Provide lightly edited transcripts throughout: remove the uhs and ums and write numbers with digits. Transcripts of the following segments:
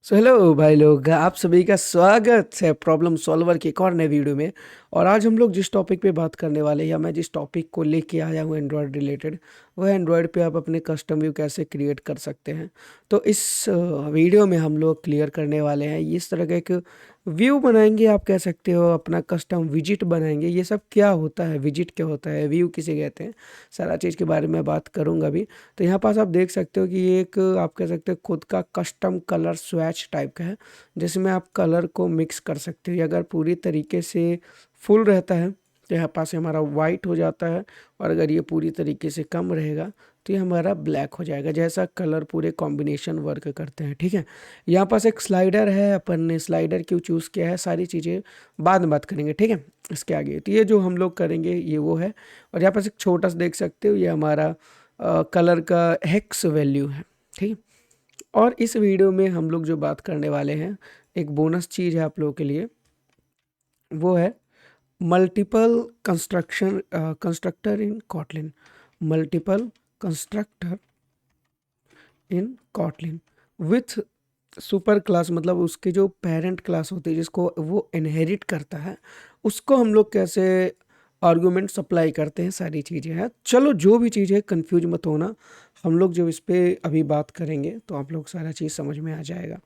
Hello भाई लोग, आप सभी का स्वागत है प्रॉब्लम सॉल्वर की एक और नए वीडियो में। और आज हम लोग जिस टॉपिक पे बात करने वाले हैं या मैं जिस टॉपिक को लेके आया हूँ एंड्रॉयड रिलेटेड, वह एंड्रॉयड पे आप अपने कस्टम व्यू कैसे क्रिएट कर सकते हैं। तो इस वीडियो में हम लोग क्लियर करने वाले हैं, इस तरह का एक व्यू बनाएंगे, आप कह सकते हो अपना कस्टम विजिट बनाएंगे। ये सब क्या होता है, विजिट क्या होता है, व्यू किसे कहते हैं, सारा चीज़ के बारे में बात करूँगा अभी। तो यहाँ पास आप देख सकते हो कि ये एक आप कह सकते हो खुद का कस्टम कलर स्वैच टाइप का है, जिसमें आप कलर को मिक्स कर सकते हो। ये अगर पूरी तरीके से फुल रहता है तो यहाँ पास हमारा वाइट हो जाता है, और अगर ये पूरी तरीके से कम रहेगा तो ये हमारा ब्लैक हो जाएगा। जैसा कलर पूरे कॉम्बिनेशन वर्क करते हैं, ठीक है। यहाँ पास एक स्लाइडर है, अपन ने स्लाइडर क्यों चूज़ किया है, सारी चीज़ें बाद में बात करेंगे, ठीक है। इसके आगे तो ये जो हम लोग करेंगे ये वो है। और यहाँ पास एक छोटा सा देख सकते हो, ये हमारा कलर का हेक्स वैल्यू है, ठीक है। और इस वीडियो में हम लोग जो बात करने वाले हैं, एक बोनस चीज़ है आप लोगों के लिए, वो है multiple constructor in Kotlin. Multiple constructor in Kotlin with super class, मतलब उसके जो पेरेंट क्लास होती है जिसको वो इनहेरिट करता है, उसको हम लोग कैसे आर्गुमेंट सप्लाई करते हैं, सारी चीज़ें हैं। चलो जो भी चीज़ है कंफ्यूज मत होना, हम लोग जब इस पे अभी बात करेंगे तो आप लोग सारा चीज़ समझ में आ जाएगा।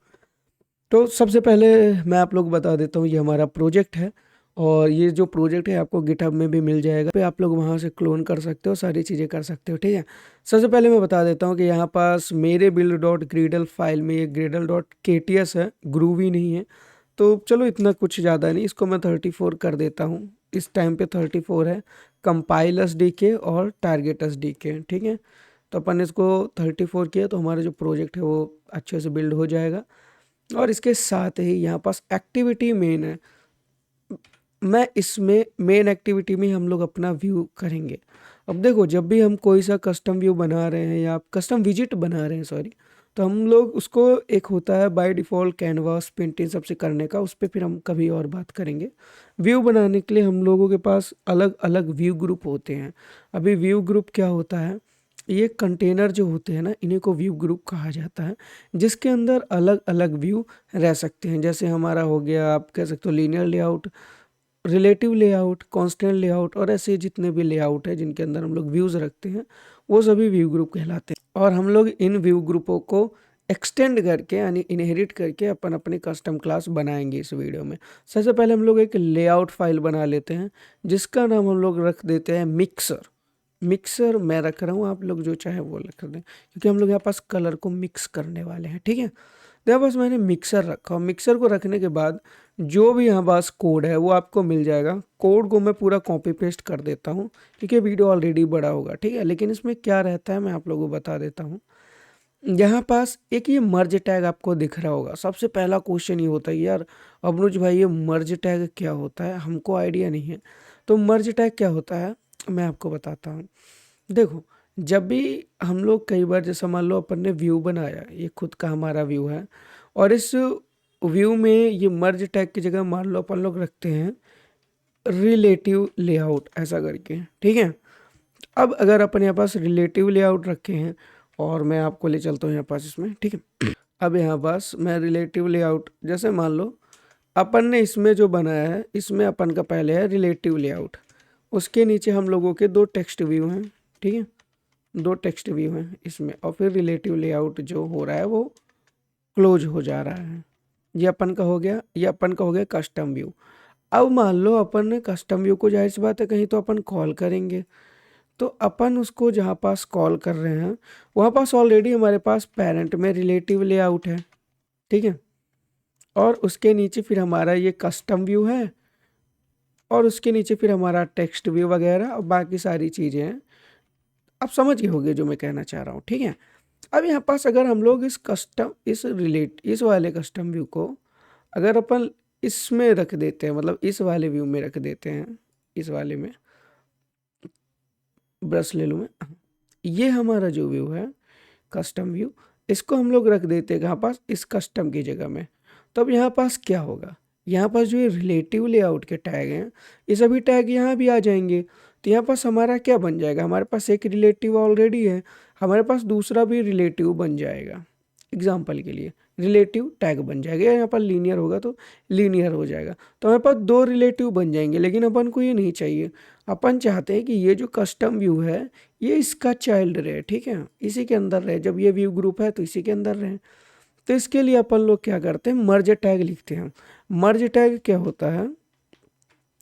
तो सबसे पहले मैं आप लोग बता देता हूँ, ये हमारा प्रोजेक्ट है, और ये जो प्रोजेक्ट है आपको गिटहब में भी मिल जाएगा, पे आप लोग वहाँ से क्लोन कर सकते हो, सारी चीज़ें कर सकते हो, ठीक है। सबसे पहले मैं बता देता हूँ कि यहाँ पास मेरे बिल्ड डॉट ग्रीडल फाइल में ये ग्रीडल डॉट के टी एस है, ग्रूवी नहीं है। तो चलो इतना कुछ ज़्यादा नहीं, इसको मैं 34 कर देता हूँ। इस टाइम पे 34 है। कंपाइल एस डी के और टारगेट एस डी के, ठीक है। तो अपन ने इसको 34 किया तो हमारा जो प्रोजेक्ट है वो अच्छे से बिल्ड हो जाएगा। और इसके साथ ही यहाँ पास एक्टिविटी मेन है, मैं इसमें मेन एक्टिविटी में हम लोग अपना व्यू करेंगे। अब देखो, जब भी हम कोई सा कस्टम व्यू बना रहे हैं या कस्टम विजिट बना रहे हैं, सॉरी, तो हम लोग उसको, एक होता है बाय डिफ़ॉल्ट कैनवास पेंटिंग सबसे करने का, उस पर फिर हम कभी और बात करेंगे। व्यू बनाने के लिए हम लोगों के पास अलग अलग व्यू ग्रुप होते हैं। अभी व्यू ग्रुप क्या होता है, ये कंटेनर जो होते हैं ना, इन्हीं को व्यू ग्रुप कहा जाता है, जिसके अंदर अलग अलग व्यू रह सकते हैं। जैसे हमारा हो गया, आप कह सकते हो linear layout, relative layout, constant layout, और ऐसे जितने भी लेआउट है जिनके अंदर हम लोग व्यूज़ रखते हैं, वो सभी व्यू ग्रुप कहलाते हैं। और हम लोग इन व्यू ग्रुपों को एक्सटेंड करके यानी इनहेरिट करके अपन अपने कस्टम क्लास बनाएंगे इस वीडियो में। सबसे पहले हम लोग एक लेआउट फाइल बना लेते हैं, जिसका नाम हम लोग रख देते हैं मिक्सर। मिक्सर मैं रख रहा हूँ, आप लोग जो चाहे वो रख दें, क्योंकि हम लोग यहाँ पास कलर को मिक्स करने वाले हैं, ठीक है। तो यहाँ पास मैंने मिक्सर रखा, और मिक्सर को रखने के बाद जो भी यहाँ पास कोड है वो आपको मिल जाएगा। कोड को मैं पूरा कॉपी पेस्ट कर देता हूँ, क्योंकि वीडियो ऑलरेडी बड़ा होगा, ठीक है। लेकिन इसमें क्या रहता है मैं आप लोगों को बता देता हूँ। यहाँ पास एक ये मर्ज टैग आपको दिख रहा होगा। सबसे पहला क्वेश्चन ये होता है, यार अबनुज भाई ये मर्ज टैग क्या होता है, हमको आइडिया नहीं है। तो मर्ज टैग क्या होता है मैं आपको बताता हूँ। देखो, जब भी हम लोग कई बार, जैसे मान लो अपन ने व्यू बनाया, ये खुद का हमारा व्यू है, और इस व्यू में ये मर्ज टैग की जगह मान लो अपन लोग रखते हैं रिलेटिव लेआउट, ऐसा करके, ठीक है। अब अगर अपन यहाँ पास रिलेटिव लेआउट रखे हैं, और मैं आपको ले चलता हूँ यहाँ पास इसमें, ठीक है। अब यहाँ पास मैं रिलेटिव लेआउट, जैसे मान लो अपन ने इसमें जो बनाया है, इसमें अपन का पहले है रिलेटिव लेआउट, उसके नीचे हम लोगों के दो टेक्स्ट व्यू हैं, ठीक है। दो टेक्स्ट व्यू हैं इसमें, और फिर रिलेटिव लेआउट जो हो रहा है वो क्लोज हो जा रहा है। ये अपन का हो गया, ये अपन का हो गया कस्टम व्यू। अब मान लो अपन ने कस्टम व्यू को, जाहिर सी बात है कहीं तो अपन कॉल करेंगे, तो अपन उसको जहाँ पास कॉल कर रहे हैं वहाँ पास ऑलरेडी हमारे पास पेरेंट में रिलेटिव लेआउट है, ठीक है। और उसके नीचे फिर हमारा ये कस्टम व्यू है, और उसके नीचे फिर हमारा टेक्स्ट व्यू वगैरह और बाकी सारी चीज़ें हैं। आप समझ गए होंगे जो मैं कहना चाह रहा हूँ, ठीक है। अब यहाँ पास अगर हम लोग इस वाले कस्टम व्यू को अगर अपन इसमें रख देते हैं, मतलब इस वाले व्यू में रख देते हैं, इस वाले में, ब्रश ले लूँ मैं, ये हमारा जो व्यू है कस्टम व्यू, इसको हम लोग रख देते हैं कहाँ पास, इस कस्टम की जगह में। तो अब यहाँ पास क्या होगा, यहाँ पास जो ये रिलेटिव लेआउट के टैग हैं, ये सभी टैग यहाँ भी आ जाएंगे। तो यहाँ पास हमारा क्या बन जाएगा, हमारे पास एक रिलेटिव ऑलरेडी है, हमारे पास दूसरा भी रिलेटिव बन जाएगा। एग्जाम्पल के लिए रिलेटिव टैग बन जाएगा, या यहाँ पर लीनियर होगा तो लीनियर हो जाएगा। तो हमारे पास 2 रिलेटिव बन जाएंगे, लेकिन अपन को ये नहीं चाहिए। अपन चाहते हैं कि ये जो कस्टम व्यू है ये इसका चाइल्ड रहे, ठीक है, इसी के अंदर रहे। जब ये व्यू ग्रुप है तो इसी के अंदर रहे। तो इसके लिए अपन लोग क्या करते हैं, मर्ज टैग लिखते हैं। मर्ज टैग क्या होता है,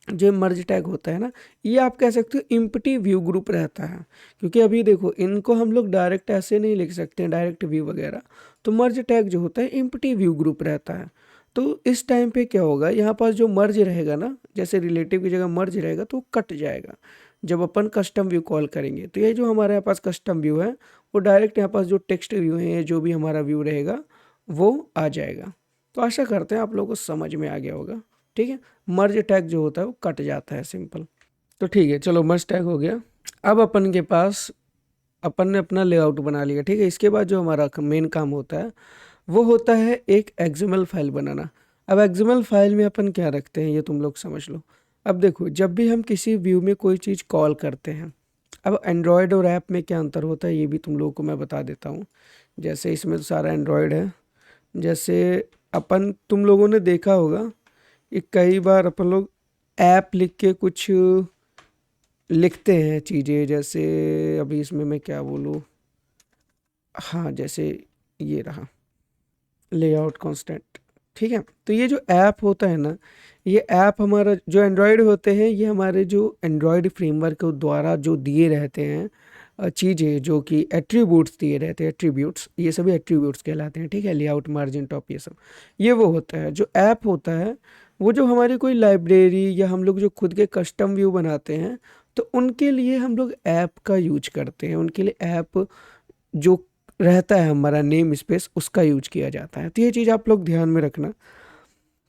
जो मर्ज टैग होता है ना, ये आप कह सकते हो इम्पटी व्यू ग्रुप रहता है। क्योंकि अभी देखो इनको हम लोग डायरेक्ट ऐसे नहीं लिख सकते हैं, डायरेक्ट व्यू वगैरह। तो मर्ज टैग जो होता है इम्पटी व्यू ग्रुप रहता है। तो इस टाइम पे क्या होगा, यहाँ पास जो मर्ज रहेगा ना, जैसे रिलेटिव की जगह मर्ज रहेगा तो वो कट जाएगा जब अपन कस्टम व्यू कॉल करेंगे। तो ये जो हमारे यहाँ पास कस्टम व्यू है वो डायरेक्ट यहाँ पास जो टेक्स्ट व्यू है, जो भी हमारा व्यू रहेगा वो आ जाएगा। तो आशा करते हैं आप लोगों को समझ में आ गया होगा, ठीक है। मर्ज टैग जो होता है वो कट जाता है, सिंपल। तो ठीक है, चलो मर्ज टैग हो गया। अब अपन के पास, अपन ने अपना लेआउट बना लिया, ठीक है। इसके बाद जो हमारा मेन काम होता है वो होता है एक एक्सएमएल फाइल बनाना। अब एक्सएमएल फाइल में अपन क्या रखते हैं ये तुम लोग समझ लो। अब देखो, जब भी हम किसी व्यू में कोई चीज़ कॉल करते हैं, अब एंड्रॉयड और ऐप में क्या अंतर होता है ये भी तुम लोगों को मैं बता देता हूँ। जैसे इसमें तो सारा एंड्रॉयड है। जैसे अपन, तुम लोगों ने देखा होगा कि कई बार अपन लोग ऐप लिख के कुछ लिखते हैं चीज़ें। जैसे अभी इसमें मैं क्या बोलूँ, हाँ, जैसे ये रहा लेआउट कांस्टेंट, ठीक है। तो ये जो ऐप होता है ना, ये ऐप हमारा जो एंड्रॉयड होते हैं, ये हमारे जो एंड्रॉयड फ्रेमवर्क के द्वारा जो दिए रहते हैं चीज़ें, जो कि एट्रीब्यूट्स दिए रहते हैं, एट्रीब्यूट्स, ये सभी एट्रीब्यूट्स कहलाते हैं, ठीक है। लेआउट, मार्जिन, टॉप, ये सब ये वो होता है। जो ऐप होता है वो जो हमारी कोई लाइब्रेरी या हम लोग जो खुद के कस्टम व्यू बनाते हैं, तो उनके लिए हम लोग ऐप का यूज करते हैं। उनके लिए ऐप जो रहता है हमारा नेम स्पेस, उसका यूज किया जाता है। तो ये चीज़ आप लोग ध्यान में रखना।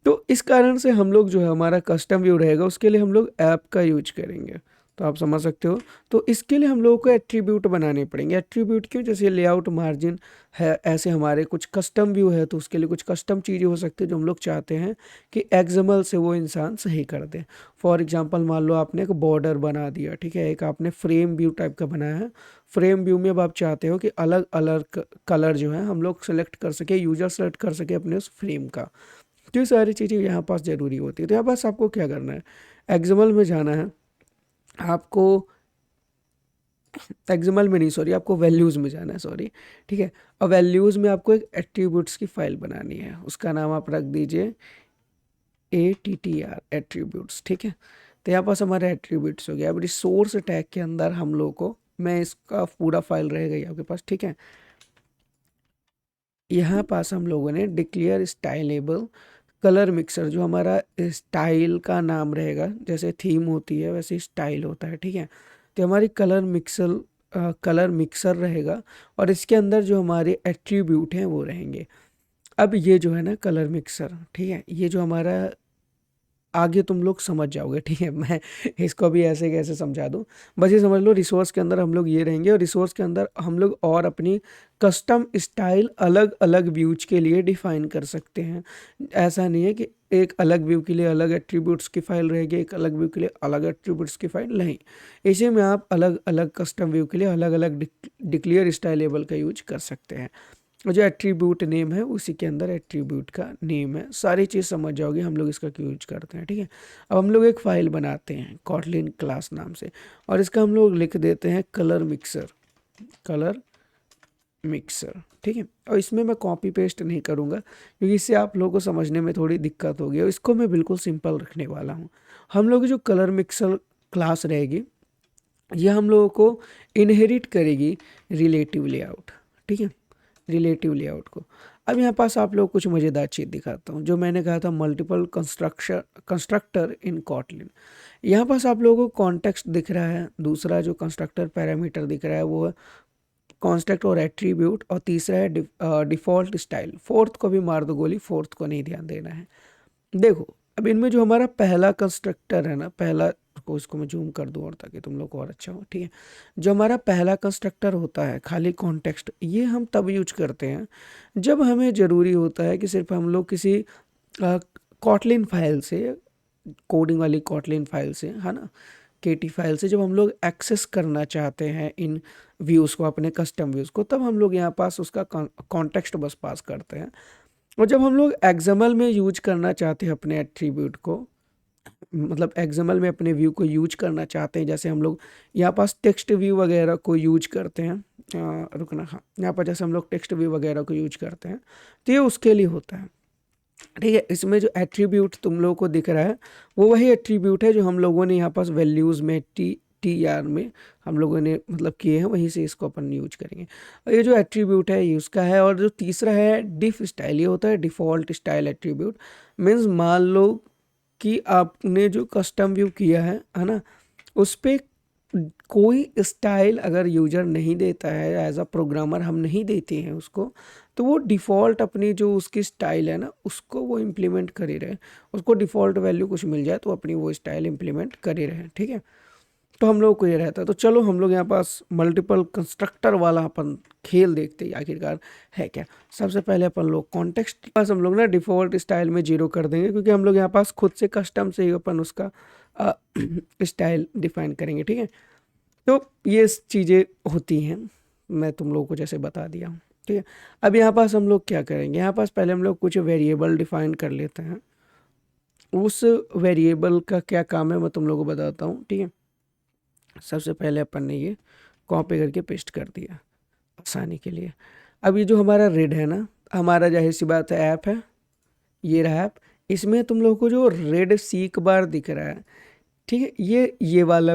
तो इस कारण से हम लोग जो है हमारा कस्टम व्यू रहेगा उसके लिए हम लोग ऐप का यूज करेंगे। तो आप समझ सकते हो। तो इसके लिए हम लोगों को एट्रीब्यूट बनाने पड़ेंगे। एट्रीब्यूट क्यों, जैसे लेआउट, मार्जिन है, ऐसे हमारे कुछ कस्टम व्यू है तो उसके लिए कुछ कस्टम चीज़ें हो सकती है जो हम लोग चाहते हैं कि एक्सएमएल से वो इंसान सही कर दे। फॉर एग्जांपल मान लो आपने एक बॉर्डर बना दिया, ठीक है, एक आपने फ्रेम व्यू टाइप का बनाया है। फ्रेम व्यू में अब आप चाहते हो कि अलग अलग कलर जो है हम लोग सेलेक्ट कर सके, यूजर सेलेक्ट कर सके अपने उस फ्रेम का। तो ये सारी चीज़ें यहाँ पास ज़रूरी होती है। तो यहाँ पास आपको क्या करना है, एक्सएमएल में जाना है आपको, एक्सएमएल में नहीं, सॉरी, आपको वैल्यूज़ में जाना है, सॉरी, ठीक है। और वैल्यूज़ में आपको एक एट्रीब्यूट्स की फाइल बनानी है, उसका नाम आप रख दीजिए ATTR, एट्रीब्यूट्स, ठीक है। तो यहाँ पास हमारे एट्रीब्यूट्स हो गया। अब रिसोर्स टैग के अंदर हम लोग को, मैं इसका पूरा फाइल रहेगा ही आपके पास, ठीक है। यहाँ पास हम लोगों ने डिक्लेयर स्टाइलेबल कलर मिक्सर, जो हमारा स्टाइल का नाम रहेगा, जैसे थीम होती है वैसे स्टाइल होता है, ठीक है। तो हमारी कलर मिक्सर रहेगा और इसके अंदर जो हमारे एट्रीब्यूट हैं वो रहेंगे। अब ये जो है ना कलर मिक्सर, ठीक है, ये जो हमारा, आगे तुम लोग समझ जाओगे, ठीक है। मैं इसको भी ऐसे कैसे समझा दूँ, बस ये समझ लो। रिसोर्स के अंदर हम लोग ये रहेंगे और रिसोर्स के अंदर हम लोग और अपनी कस्टम स्टाइल अलग अलग व्यूज के लिए डिफाइन कर सकते हैं। ऐसा नहीं है कि एक अलग व्यू के लिए अलग एट्रीब्यूट्स की फाइल रहेगी, एक अलग व्यू के लिए अलग एट्रीब्यूट्स की फाइल नहीं। इसी में आप अलग अलग कस्टम व्यू के लिए अलग अलग डिक्लेयर स्टाइलेबल का यूज कर सकते हैं। और जो एट्रीब्यूट नेम है उसी के अंदर एट्रीब्यूट का नेम है। सारी चीज़ समझ जाओगे हम लोग इसका क्यों यूज करते हैं, ठीक है। अब हम लोग एक फ़ाइल बनाते हैं कॉटलिन क्लास नाम से, और इसका हम लोग लिख देते हैं कलर मिक्सर, कलर मिक्सर, ठीक है। और इसमें मैं कॉपी पेस्ट नहीं करूँगा क्योंकि इससे आप लोगों को समझने में थोड़ी दिक्कत होगी, और इसको मैं बिल्कुल सिंपल रखने वाला हूँ। हम लोग जो कलर मिक्सर क्लास रहेगी ये हम लोगों को इनहेरिट करेगी रिलेटिव लेआउट, ठीक है, रिलेटिव लेआउट को। अब यहाँ पास आप लोग कुछ मज़ेदार चीज़ दिखाता हूँ, जो मैंने कहा था मल्टीपल कंस्ट्रक्टर इन कॉटलिन। यहाँ पास आप लोगों को कॉन्टेक्स्ट दिख रहा है, दूसरा जो कंस्ट्रक्टर पैरामीटर दिख रहा है वो है कॉन्स्टेक्ट और एट्रीब्यूट, और तीसरा है डिफ़ॉल्ट स्टाइल। फोर्थ को भी मार दो गोली, फोर्थ को नहीं ध्यान देना है। देखो, अब इनमें जो हमारा पहला कंस्ट्रक्टर है ना, पहला को, इसको मैं जूम कर दूँ और ताकि तुम लोग को और अच्छा हो, ठीक है। जो हमारा पहला कंस्ट्रक्टर होता है खाली कॉन्टेक्स्ट, ये हम तब यूज करते हैं जब हमें ज़रूरी होता है कि सिर्फ हम लोग किसी कॉटलिन फाइल से, कोडिंग वाली कॉटलिन फाइल से, है ना, केटी फाइल से, जब हम लोग एक्सेस करना चाहते हैं इन व्यूज़ को, अपने कस्टम व्यूज़ को, तब हम लोग यहाँ पास उसका कॉन्टेक्स्ट बस पास करते हैं। और जब हम लोग एक्सएमएल में यूज करना चाहते हैं अपने एट्रीब्यूट को, मतलब एक्सएमएल में अपने व्यू को यूज करना चाहते हैं, जैसे हम लोग यहाँ पास टेक्स्ट व्यू वगैरह को यूज करते हैं, रुकना, हाँ, यहाँ पर जैसे हम लोग टेक्स्ट व्यू वगैरह को यूज करते हैं, तो ये उसके लिए होता है। ठीक है, इसमें जो एट्रीब्यूट तुम लोगों को दिख रहा है वो वही एट्रीब्यूट है जो हम लोगों ने यहाँ पास वैल्यूज़ में TR में हम लोगों ने मतलब किए हैं, वहीं से इसको अपन यूज करेंगे। और ये जो एट्रीब्यूट है ये उसका है। और जो तीसरा है डिफ स्टाइल, ये होता है डिफ़ॉल्ट स्टाइल एट्रीब्यूट। मीन्स मान लो कि आपने जो कस्टम व्यू किया है ना, उस पर कोई स्टाइल अगर यूजर नहीं देता है, एज अ प्रोग्रामर हम नहीं देते हैं उसको, तो वो डिफ़ॉल्ट अपनी जो उसकी स्टाइल है ना उसको वो इम्प्लीमेंट कर ही रहे, उसको डिफ़ॉल्ट वैल्यू कुछ मिल जाए तो अपनी वो स्टाइल इम्प्लीमेंट कर ही रहे। ठीक है, तो हम लोग को ये रहता है। तो चलो हम लोग यहाँ पास मल्टीपल कंस्ट्रक्टर वाला अपन खेल देखते हैं आखिरकार है क्या। सबसे पहले अपन लोग कॉन्टेक्स्ट पास हम लोग ना डिफ़ॉल्ट स्टाइल में 0 कर देंगे, क्योंकि हम लोग यहाँ पास खुद से कस्टम से ही अपन उसका स्टाइल डिफाइन करेंगे। ठीक है, तो ये चीज़ें होती हैं, मैं तुम लोगों को जैसे बता दिया हूँ। ठीक है, अब यहाँ पास हम लोग क्या करेंगे, यहाँ पास पहले हम लोग कुछ वेरिएबल डिफाइन कर लेते हैं। उस वेरिएबल का क्या काम है मैं तुम लोगों को बताता हूँ। ठीक है, सबसे पहले अपन ने ये कॉपी करके पेस्ट कर दिया आसानी के लिए। अब ये जो हमारा रेड है ना, हमारा जाहिर सी बात है ऐप है, ये रहा ऐप। इसमें तुम लोगों को जो रेड सीक बार दिख रहा है, ठीक है, ये वाला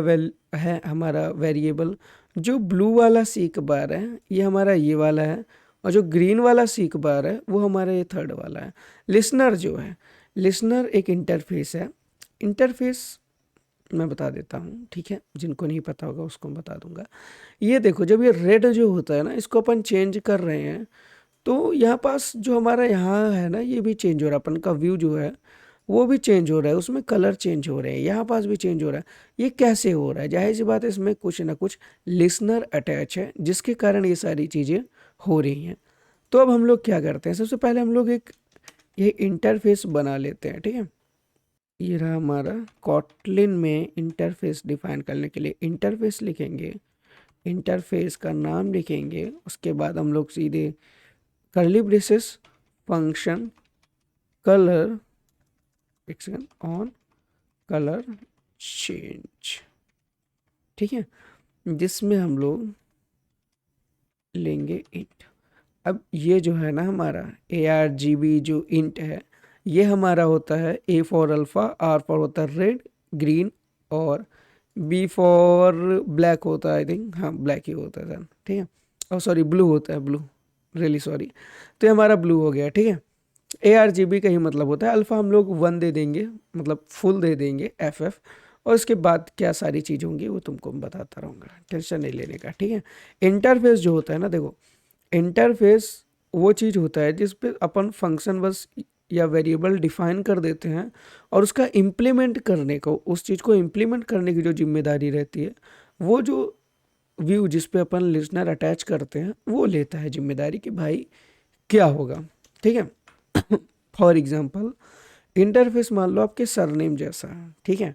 है हमारा वेरिएबल। जो ब्लू वाला सीक बार है ये हमारा ये वाला है, और जो ग्रीन वाला सीक बार है वो हमारा ये थर्ड वाला है। लिसनर जो है, लिसनर एक इंटरफेस है। इंटरफेस मैं बता देता हूँ, ठीक है, जिनको नहीं पता होगा उसको मैं बता दूंगा। ये देखो, जब ये रेड जो होता है ना, इसको अपन चेंज कर रहे हैं, तो यहाँ पास जो हमारा यहाँ है ना, ये भी चेंज हो रहा है, अपन का व्यू जो है वो भी चेंज हो रहा है, उसमें कलर चेंज हो रहे हैं, यहाँ पास भी चेंज हो रहा है। ये कैसे हो रहा है? जाहिर सी बात है इसमें कुछ ना कुछ लिसनर अटैच है, जिसके कारण ये सारी चीज़ें हो रही हैं। तो अब हम लोग क्या करते हैं, सबसे पहले हम लोग एक ये इंटरफेस बना लेते हैं। ठीक है, ये रहा हमारा कॉटलिन में इंटरफेस डिफाइन करने के लिए इंटरफेस लिखेंगे, इंटरफेस का नाम लिखेंगे, उसके बाद हम लोग सीधे curly braces function colour on colour change, ठीक है, जिसमें हम लोग लेंगे इंट। अब ये जो है ना हमारा ARGB जो इंट है, ये हमारा होता है A for alpha, R for होता है रेड ग्रीन, और B फॉर ब्लैक होता है, आई थिंक, हाँ ब्लैक ही होता है। ठीक है, और सॉरी ब्लू होता है, ब्लू, रियली सॉरी। तो ये हमारा ब्लू हो गया। ठीक है, ARGB का ही मतलब होता है अल्फ़ा, हम लोग 1 दे देंगे, मतलब फुल दे देंगे FF, और उसके बाद क्या सारी चीज़ होंगी वो तुमको मैं बताता रहूँगा, टेंशन नहीं लेने का। ठीक है, इंटरफेस जो होता है ना, देखो इंटरफेस वो चीज़ होता है जिस पे अपन फंक्शन बस या वेरिएबल डिफाइन कर देते हैं, और उसका इम्प्लीमेंट करने को, उस चीज़ को इम्प्लीमेंट करने की जो जिम्मेदारी रहती है, वो जो व्यू जिस पे अपन लिसनर अटैच करते हैं वो लेता है जिम्मेदारी कि भाई क्या होगा। ठीक है, फॉर एग्जांपल इंटरफेस मान लो आपके सरनेम जैसा है। ठीक है,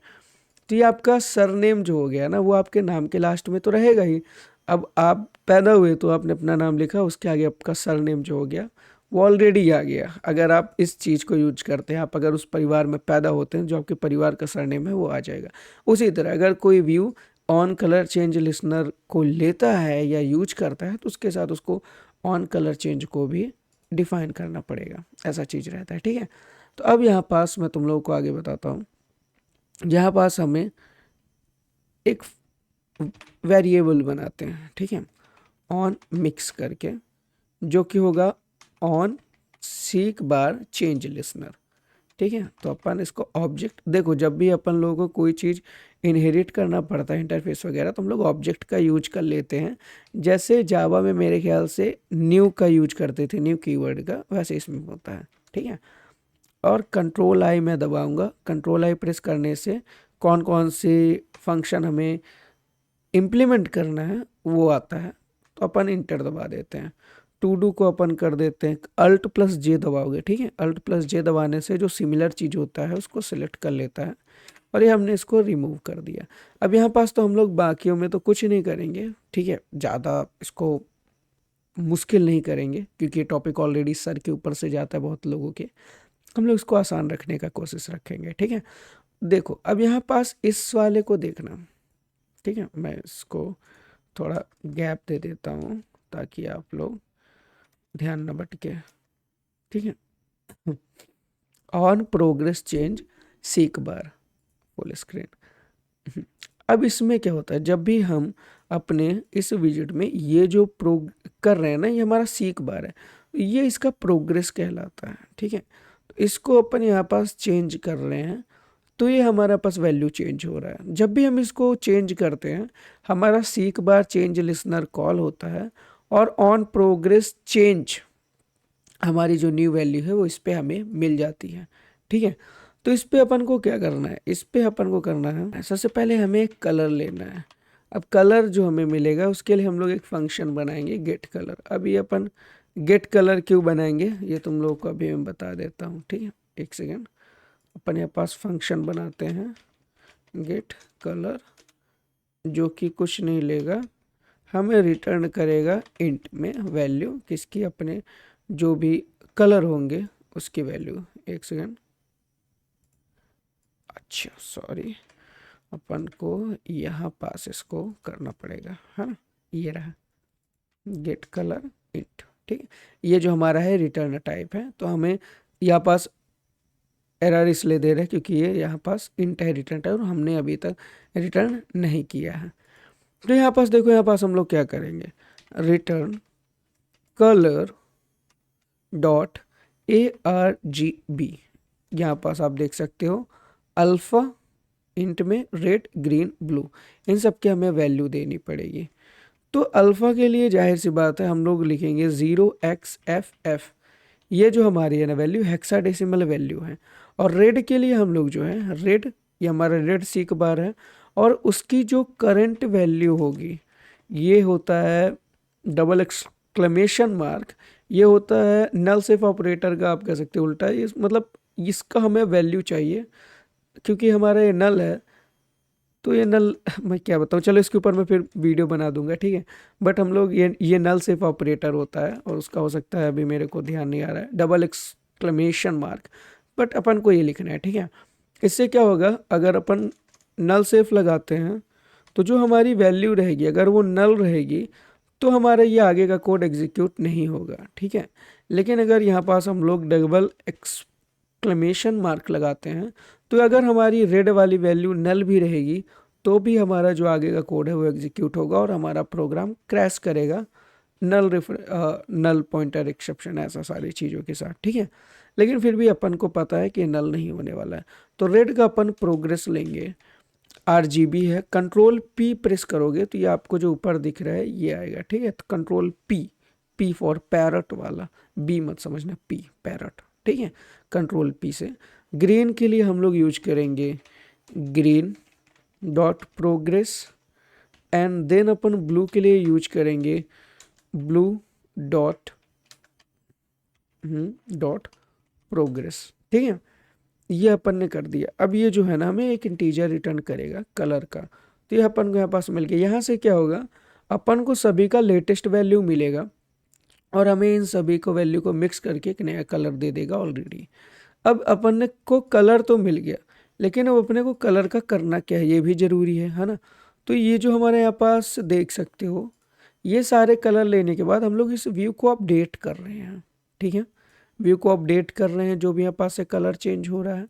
तो ये आपका सरनेम जो हो गया ना, वो आपके नाम के लास्ट में तो रहेगा ही। अब आप पैदा हुए तो आपने अपना नाम लिखा, उसके आगे आपका सरनेम जो हो गया वो ऑलरेडी आ गया। अगर आप इस चीज़ को यूज करते हैं, आप अगर उस परिवार में पैदा होते हैं, जो आपके परिवार का सरनेम है वो आ जाएगा। उसी तरह अगर कोई view on colour change listener को लेता है या यूज करता है, तो उसके साथ उसको ऑन कलर चेंज को भी डिफाइन करना पड़ेगा, ऐसा चीज़ रहता है। ठीक है, तो अब यहाँ पास मैं तुम लोगों को आगे बताता हूँ। यहाँ पास हमें एक वेरिएबल बनाते हैं, ठीक है, ऑन मिक्स करके, जो कि होगा on seek bar change listener. ठीक है, तो अपन इसको ऑब्जेक्ट, देखो जब भी अपन लोगों को कोई चीज़ इनहेरिट करना पड़ता है इंटरफेस वगैरह, तो हम लोग ऑब्जेक्ट का यूज कर लेते हैं। जैसे जावा में मेरे ख्याल से न्यू का यूज करते थे, न्यू कीवर्ड का, वैसे इसमें होता है। ठीक है, और कंट्रोल आई मैं दबाऊंगा, कंट्रोल आई प्रेस करने से कौन कौन से फंक्शन हमें इम्प्लीमेंट करना है वो आता है, तो अपन इंटर दबा देते हैं। टू डू को अपन कर देते हैं Alt+J दबाओगे। ठीक है, Alt+J दबाने से जो सिमिलर चीज़ होता है उसको सिलेक्ट कर लेता है, और ये हमने इसको रिमूव कर दिया। अब यहाँ पास तो हम लोग बाकियों में तो कुछ नहीं करेंगे, ठीक है, ज़्यादा इसको मुश्किल नहीं करेंगे क्योंकि ये टॉपिक ऑलरेडी सर के ऊपर से जाता है बहुत लोगों के। हम लोग इसको आसान रखने का कोशिश रखेंगे, ठीक है। देखो अब यहाँ पास इस वाले को देखना, ठीक है, मैं इसको थोड़ा गैप दे देता हूँ ताकि आप लोग ध्यान न भटके, ठीक है। On progress change seek bar full screen. अब इसमें क्या होता है, जब भी हम अपने इस विजिट में ये जो कर रहे हैं ना, ये हमारा सीक बार है, ये इसका प्रोग्रेस कहलाता है, ठीक है। तो इसको अपन यहाँ पास चेंज कर रहे हैं तो ये हमारा पास वैल्यू चेंज हो रहा है। जब भी हम इसको चेंज करते हैं हमारा सीक बार चेंज लिसनर कॉल होता है और ऑन प्रोग्रेस चेंज हमारी जो न्यू वैल्यू है वो इस पे हमें मिल जाती है, ठीक है। तो इस पे अपन को क्या करना है, इस पे अपन को करना है सबसे पहले हमें एक कलर लेना है। अब कलर जो हमें मिलेगा उसके लिए हम लोग एक फंक्शन बनाएंगे गेट कलर। अब ये अपन गेट कलर क्यों बनाएंगे ये तुम लोगों को अभी मैं बता देता हूँ, ठीक है, एक सेकेंड। अपन यहाँ पास फंक्शन बनाते हैं गेट कलर, जो कि कुछ नहीं लेगा, हमें रिटर्न करेगा इंट में वैल्यू किसकी, अपने जो भी कलर होंगे उसकी वैल्यू। एक सेकेंड, अच्छा सॉरी, अपन को यहाँ पास इसको करना पड़ेगा, है ना, ये रहा गेट कलर इंट, ठीक है। ये जो हमारा है रिटर्न टाइप है, तो हमें यहाँ पास एरर इसलिए दे रहे हैं क्योंकि ये यहाँ पास इंट है रिटर्न टाइप और हमने अभी तक रिटर्न नहीं किया है। तो यहाँ पास देखो, यहाँ पास हम लोग क्या करेंगे, रिटर्न कलर डॉट ARGB। यहाँ पास आप देख सकते हो अल्फ़ा इंट में रेड ग्रीन ब्लू, इन सब के हमें वैल्यू देनी पड़ेगी। तो अल्फ़ा के लिए जाहिर सी बात है हम लोग लिखेंगे 0xFF, ये जो हमारी है ना वैल्यू हेक्साडेसिमल वैल्यू है। और रेड के लिए हम लोग जो है रेड, ये हमारा रेड सीक बार है और उसकी जो करंट वैल्यू होगी ये होता है डबल एक्सक्लेमेशन मार्क, ये होता है नल सेफ ऑपरेटर का आप कह सकते हो उल्टा, ये मतलब इसका हमें वैल्यू चाहिए क्योंकि हमारा ये नल है। तो ये नल मैं क्या बताऊँ, चलो इसके ऊपर मैं फिर वीडियो बना दूंगा, ठीक है। बट हम लोग ये नल सेफ ऑपरेटर होता है और उसका हो सकता है अभी मेरे को ध्यान नहीं आ रहा है डबल एक्सक्लेमेशन मार्क, बट अपन को ये लिखना है, ठीक है। इससे क्या होगा, अगर अपन नल सेफ लगाते हैं तो जो हमारी वैल्यू रहेगी अगर वो नल रहेगी तो हमारा ये आगे का कोड एग्जीक्यूट नहीं होगा, ठीक है। लेकिन अगर यहाँ पास हम लोग डबल एक्सक्लेमेशन मार्क लगाते हैं तो अगर हमारी रेड वाली वैल्यू नल भी रहेगी तो भी हमारा जो आगे का कोड है वो एग्जीक्यूट होगा और हमारा प्रोग्राम क्रैश करेगा नल पॉइंटर एक्सेप्शन ऐसा सारी चीज़ों के साथ, ठीक है। लेकिन फिर भी अपन को पता है कि नल नहीं होने वाला है। तो रेड का अपन प्रोग्रेस लेंगे, RGB है, कंट्रोल P प्रेस करोगे तो ये आपको जो ऊपर दिख रहा है ये आएगा, ठीक है। तो कंट्रोल P फॉर पैरट वाला, B मत समझना, P पैरट, ठीक है। कंट्रोल P से ग्रीन के लिए हम लोग यूज करेंगे green dot progress and then अपन ब्लू के लिए यूज करेंगे ब्लू डॉट डॉट प्रोग्रेस, ठीक है। ये अपन ने कर दिया। अब ये जो है ना हमें एक इंटीजर रिटर्न करेगा कलर का, तो ये अपन को यहाँ पास मिल गया। यहाँ से क्या होगा, अपन को सभी का लेटेस्ट वैल्यू मिलेगा और हमें इन सभी को वैल्यू को मिक्स करके एक नया कलर दे देगा ऑलरेडी। अब अपन ने को कलर तो मिल गया, लेकिन अब अपने को कलर का करना क्या है ये भी ज़रूरी है ना। तो ये जो हमारे यहाँ पास देख सकते हो, ये सारे कलर लेने के बाद हम लोग इस व्यू को अपडेट कर रहे हैं, ठीक है। व्यू को अपडेट कर रहे हैं, जो भी यहाँ पास से कलर चेंज हो रहा है,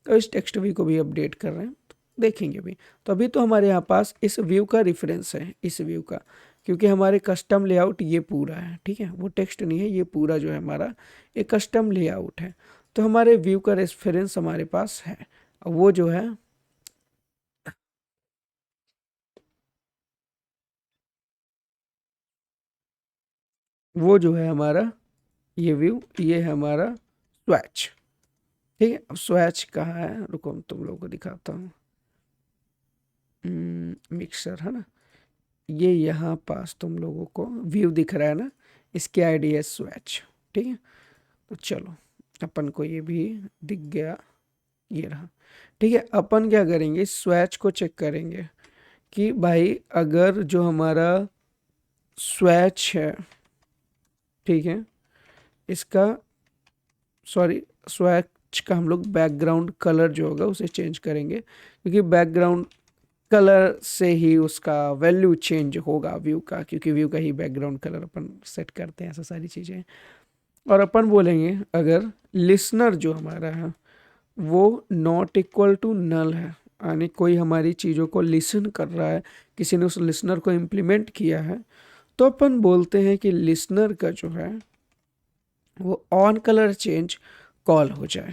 और इस टेक्स्ट व्यू को भी अपडेट कर रहे हैं, तो देखेंगे अभी। तो अभी तो हमारे यहाँ पास इस व्यू का रेफरेंस है, इस व्यू का, क्योंकि हमारे कस्टम लेआउट ये पूरा है, ठीक है, वो टेक्स्ट नहीं है, ये पूरा जो है हमारा एक कस्टम लेआउट है। तो हमारे व्यू का रेफरेंस हमारे पास है, वो जो है हमारा ये व्यू, ये है हमारा स्वैच, ठीक है। अब स्वैच कहाँ है, रुको मैं तुम लोगों को दिखाता हूँ। मिक्सर है ना, ये यहाँ पास तुम लोगों को व्यू दिख रहा है ना, इसकी आईडी है स्वैच, ठीक है। तो चलो अपन को ये भी दिख गया, ये रहा। ठीक है, अपन क्या करेंगे, स्वैच को चेक करेंगे कि भाई अगर जो हमारा स्वैच है, ठीक है, इसका सॉरी स्वैच का हम लोग बैकग्राउंड कलर जो होगा उसे चेंज करेंगे, क्योंकि बैकग्राउंड कलर से ही उसका वैल्यू चेंज होगा व्यू का, क्योंकि व्यू का ही बैकग्राउंड कलर अपन सेट करते हैं, ऐसा सारी चीज़ें। और अपन बोलेंगे अगर लिसनर जो हमारा है वो नॉट इक्वल टू नल है, यानी कोई हमारी चीज़ों को लिसन कर रहा है, किसी ने उस लिसनर को इम्प्लीमेंट किया है, तो अपन बोलते हैं कि लिसनर का जो है वो ऑन कलर चेंज कॉल हो जाए।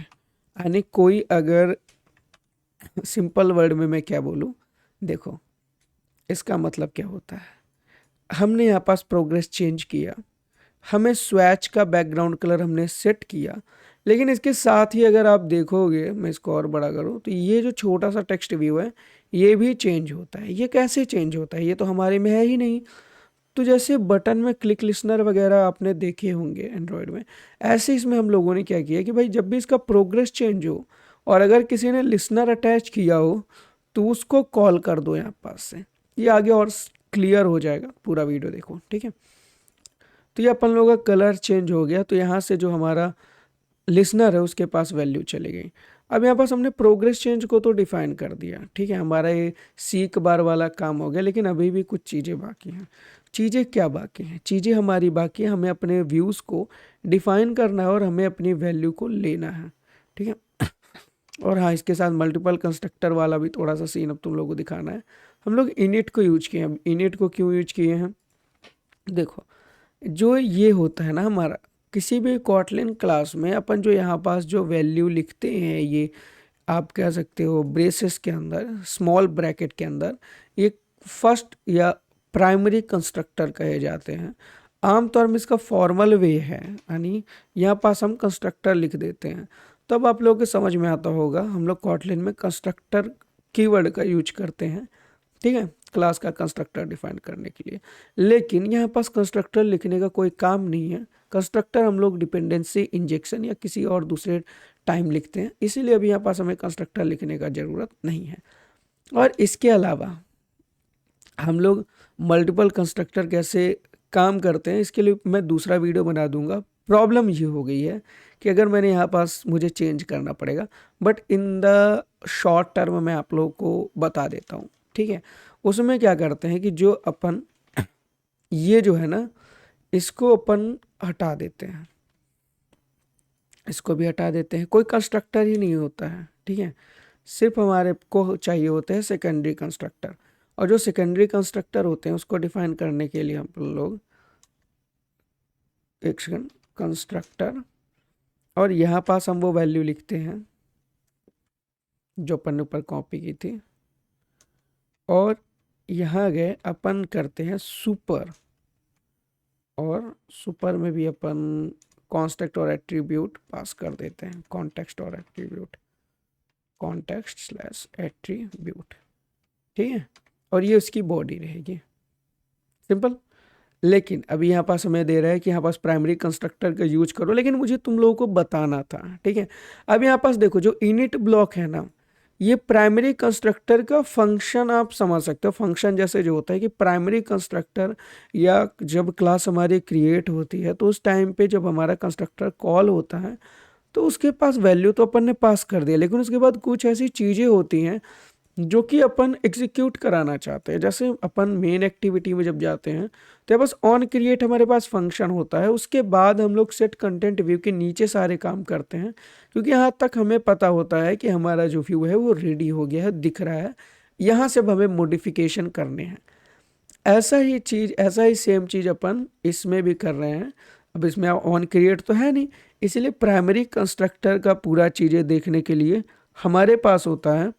यानी कोई अगर सिंपल वर्ड में मैं क्या बोलूँ, देखो इसका मतलब क्या होता है, हमने यहाँ पास प्रोग्रेस चेंज किया, हमें स्वैच का बैकग्राउंड कलर हमने सेट किया, लेकिन इसके साथ ही अगर आप देखोगे, मैं इसको और बड़ा करूँ तो ये जो छोटा सा टेक्स्ट व्यू है ये भी चेंज होता है। ये कैसे चेंज होता है, ये तो हमारे में है ही नहीं। तो जैसे बटन में क्लिक लिसनर वगैरह आपने देखे होंगे एंड्रॉयड में, ऐसे इसमें हम लोगों ने क्या किया कि भाई जब भी इसका प्रोग्रेस चेंज हो और अगर किसी ने लिसनर अटैच किया हो तो उसको कॉल कर दो यहाँ पास से। ये आगे और क्लियर हो जाएगा, पूरा वीडियो देखो, ठीक है। तो ये अपन लोगों का कलर चेंज हो गया, तो यहाँ से जो हमारा लिसनर है उसके पास वैल्यू चली गई। अब यहाँ पास हमने प्रोग्रेस चेंज को तो डिफाइन कर दिया, ठीक है, हमारा ये सीक बार वाला काम हो गया, लेकिन अभी भी कुछ चीज़ें बाकी हैं। चीज़ें क्या बाकी हैं, चीज़ें हमारी बाकी है, हमें अपने व्यूज़ को डिफाइन करना है और हमें अपनी वैल्यू को लेना है, ठीक है। और हाँ, इसके साथ मल्टीपल कंस्ट्रक्टर वाला भी थोड़ा सा सीन अब तुम लोगों को दिखाना है। हम लोग इनिट को यूज किए हैं। इनिट को क्यों यूज किए हैं, देखो जो ये होता है ना हमारा किसी भी कॉटलिन क्लास में, अपन जो यहाँ पास जो वैल्यू लिखते हैं, ये आप कह सकते हो ब्रेसेस के अंदर, स्मॉल ब्रैकेट के अंदर, ये फर्स्ट या प्राइमरी कंस्ट्रक्टर कहे जाते हैं। आमतौर में इसका फॉर्मल वे है, यानी यहाँ पास हम कंस्ट्रक्टर लिख देते हैं। तब आप लोगों को समझ में आता होगा, हम लोग कॉटलिन में कंस्ट्रक्टर कीवर्ड का यूज करते हैं, ठीक है, क्लास का कंस्ट्रक्टर डिफाइन करने के लिए। लेकिन यहाँ पास कंस्ट्रक्टर लिखने का कोई काम नहीं है। कंस्ट्रक्टर हम लोग डिपेंडेंसी इंजेक्शन या किसी और दूसरे टाइम लिखते हैं, इसीलिए अभी यहाँ पास हमें कंस्ट्रक्टर लिखने का ज़रूरत नहीं है। और इसके अलावा हम लोग मल्टीपल कंस्ट्रक्टर कैसे काम करते हैं, इसके लिए मैं दूसरा वीडियो बना दूंगा। प्रॉब्लम ये हो गई है कि अगर मैंने यहाँ पास मुझे चेंज करना पड़ेगा, but in the short term मैं आप लोगों को बता देता हूँ, ठीक है। उसमें क्या करते हैं कि जो अपन ये जो है ना, इसको अपन हटा देते हैं, इसको भी हटा देते हैं, कोई कंस्ट्रक्टर ही नहीं होता है, ठीक है। सिर्फ हमारे को चाहिए होते हैं सेकेंडरी कंस्ट्रक्टर, और जो सेकेंडरी कंस्ट्रक्टर होते हैं उसको डिफाइन करने के लिए हम लोग एक सेकंड कंस्ट्रक्टर, और यहाँ पास हम वो वैल्यू लिखते हैं जो अपन ने ऊपर कॉपी की थी, और यहाँ गए अपन करते हैं सुपर, और सुपर में भी अपन कॉन्टेक्स्ट और एट्रीब्यूट पास कर देते हैं, कॉन्टेक्स्ट और एट्रीब्यूट, कॉन्टेक्स्ट स्लैश एट्रीब्यूट, ठीक है। और ये उसकी बॉडी रहेगी, सिंपल। लेकिन अभी यहाँ पास हमें दे रहा है कि यहाँ पास प्राइमरी कंस्ट्रक्टर का यूज करो, लेकिन मुझे तुम लोगों को बताना था, ठीक है। अब यहाँ पास देखो जो इनिट ब्लॉक है ना, ये प्राइमरी कंस्ट्रक्टर का फंक्शन आप समझ सकते हो। फंक्शन जैसे जो होता है कि प्राइमरी कंस्ट्रक्टर या जब क्लास हमारी क्रिएट होती है तो उस टाइम पे जब हमारा कंस्ट्रक्टर कॉल होता है तो उसके पास वैल्यू तो अपन ने पास कर दिया, लेकिन उसके बाद कुछ ऐसी चीज़ें होती हैं जो कि अपन एग्जीक्यूट कराना चाहते हैं। जैसे अपन मेन एक्टिविटी में जब जाते हैं तो बस ऑन क्रिएट हमारे पास फंक्शन होता है, उसके बाद हम लोग सेट कंटेंट व्यू के नीचे सारे काम करते हैं, क्योंकि यहाँ तक हमें पता होता है कि हमारा जो व्यू है वो रेडी हो गया है, दिख रहा है, यहाँ से अब हमें मॉडिफिकेशन करने हैं। ऐसा ही सेम चीज़ अपन इसमें भी कर रहे हैं। अब इसमें ऑन क्रिएट तो है नहीं, इसलिए प्राइमरी कंस्ट्रक्टर का पूरा चीज़ें देखने के लिए हमारे पास होता है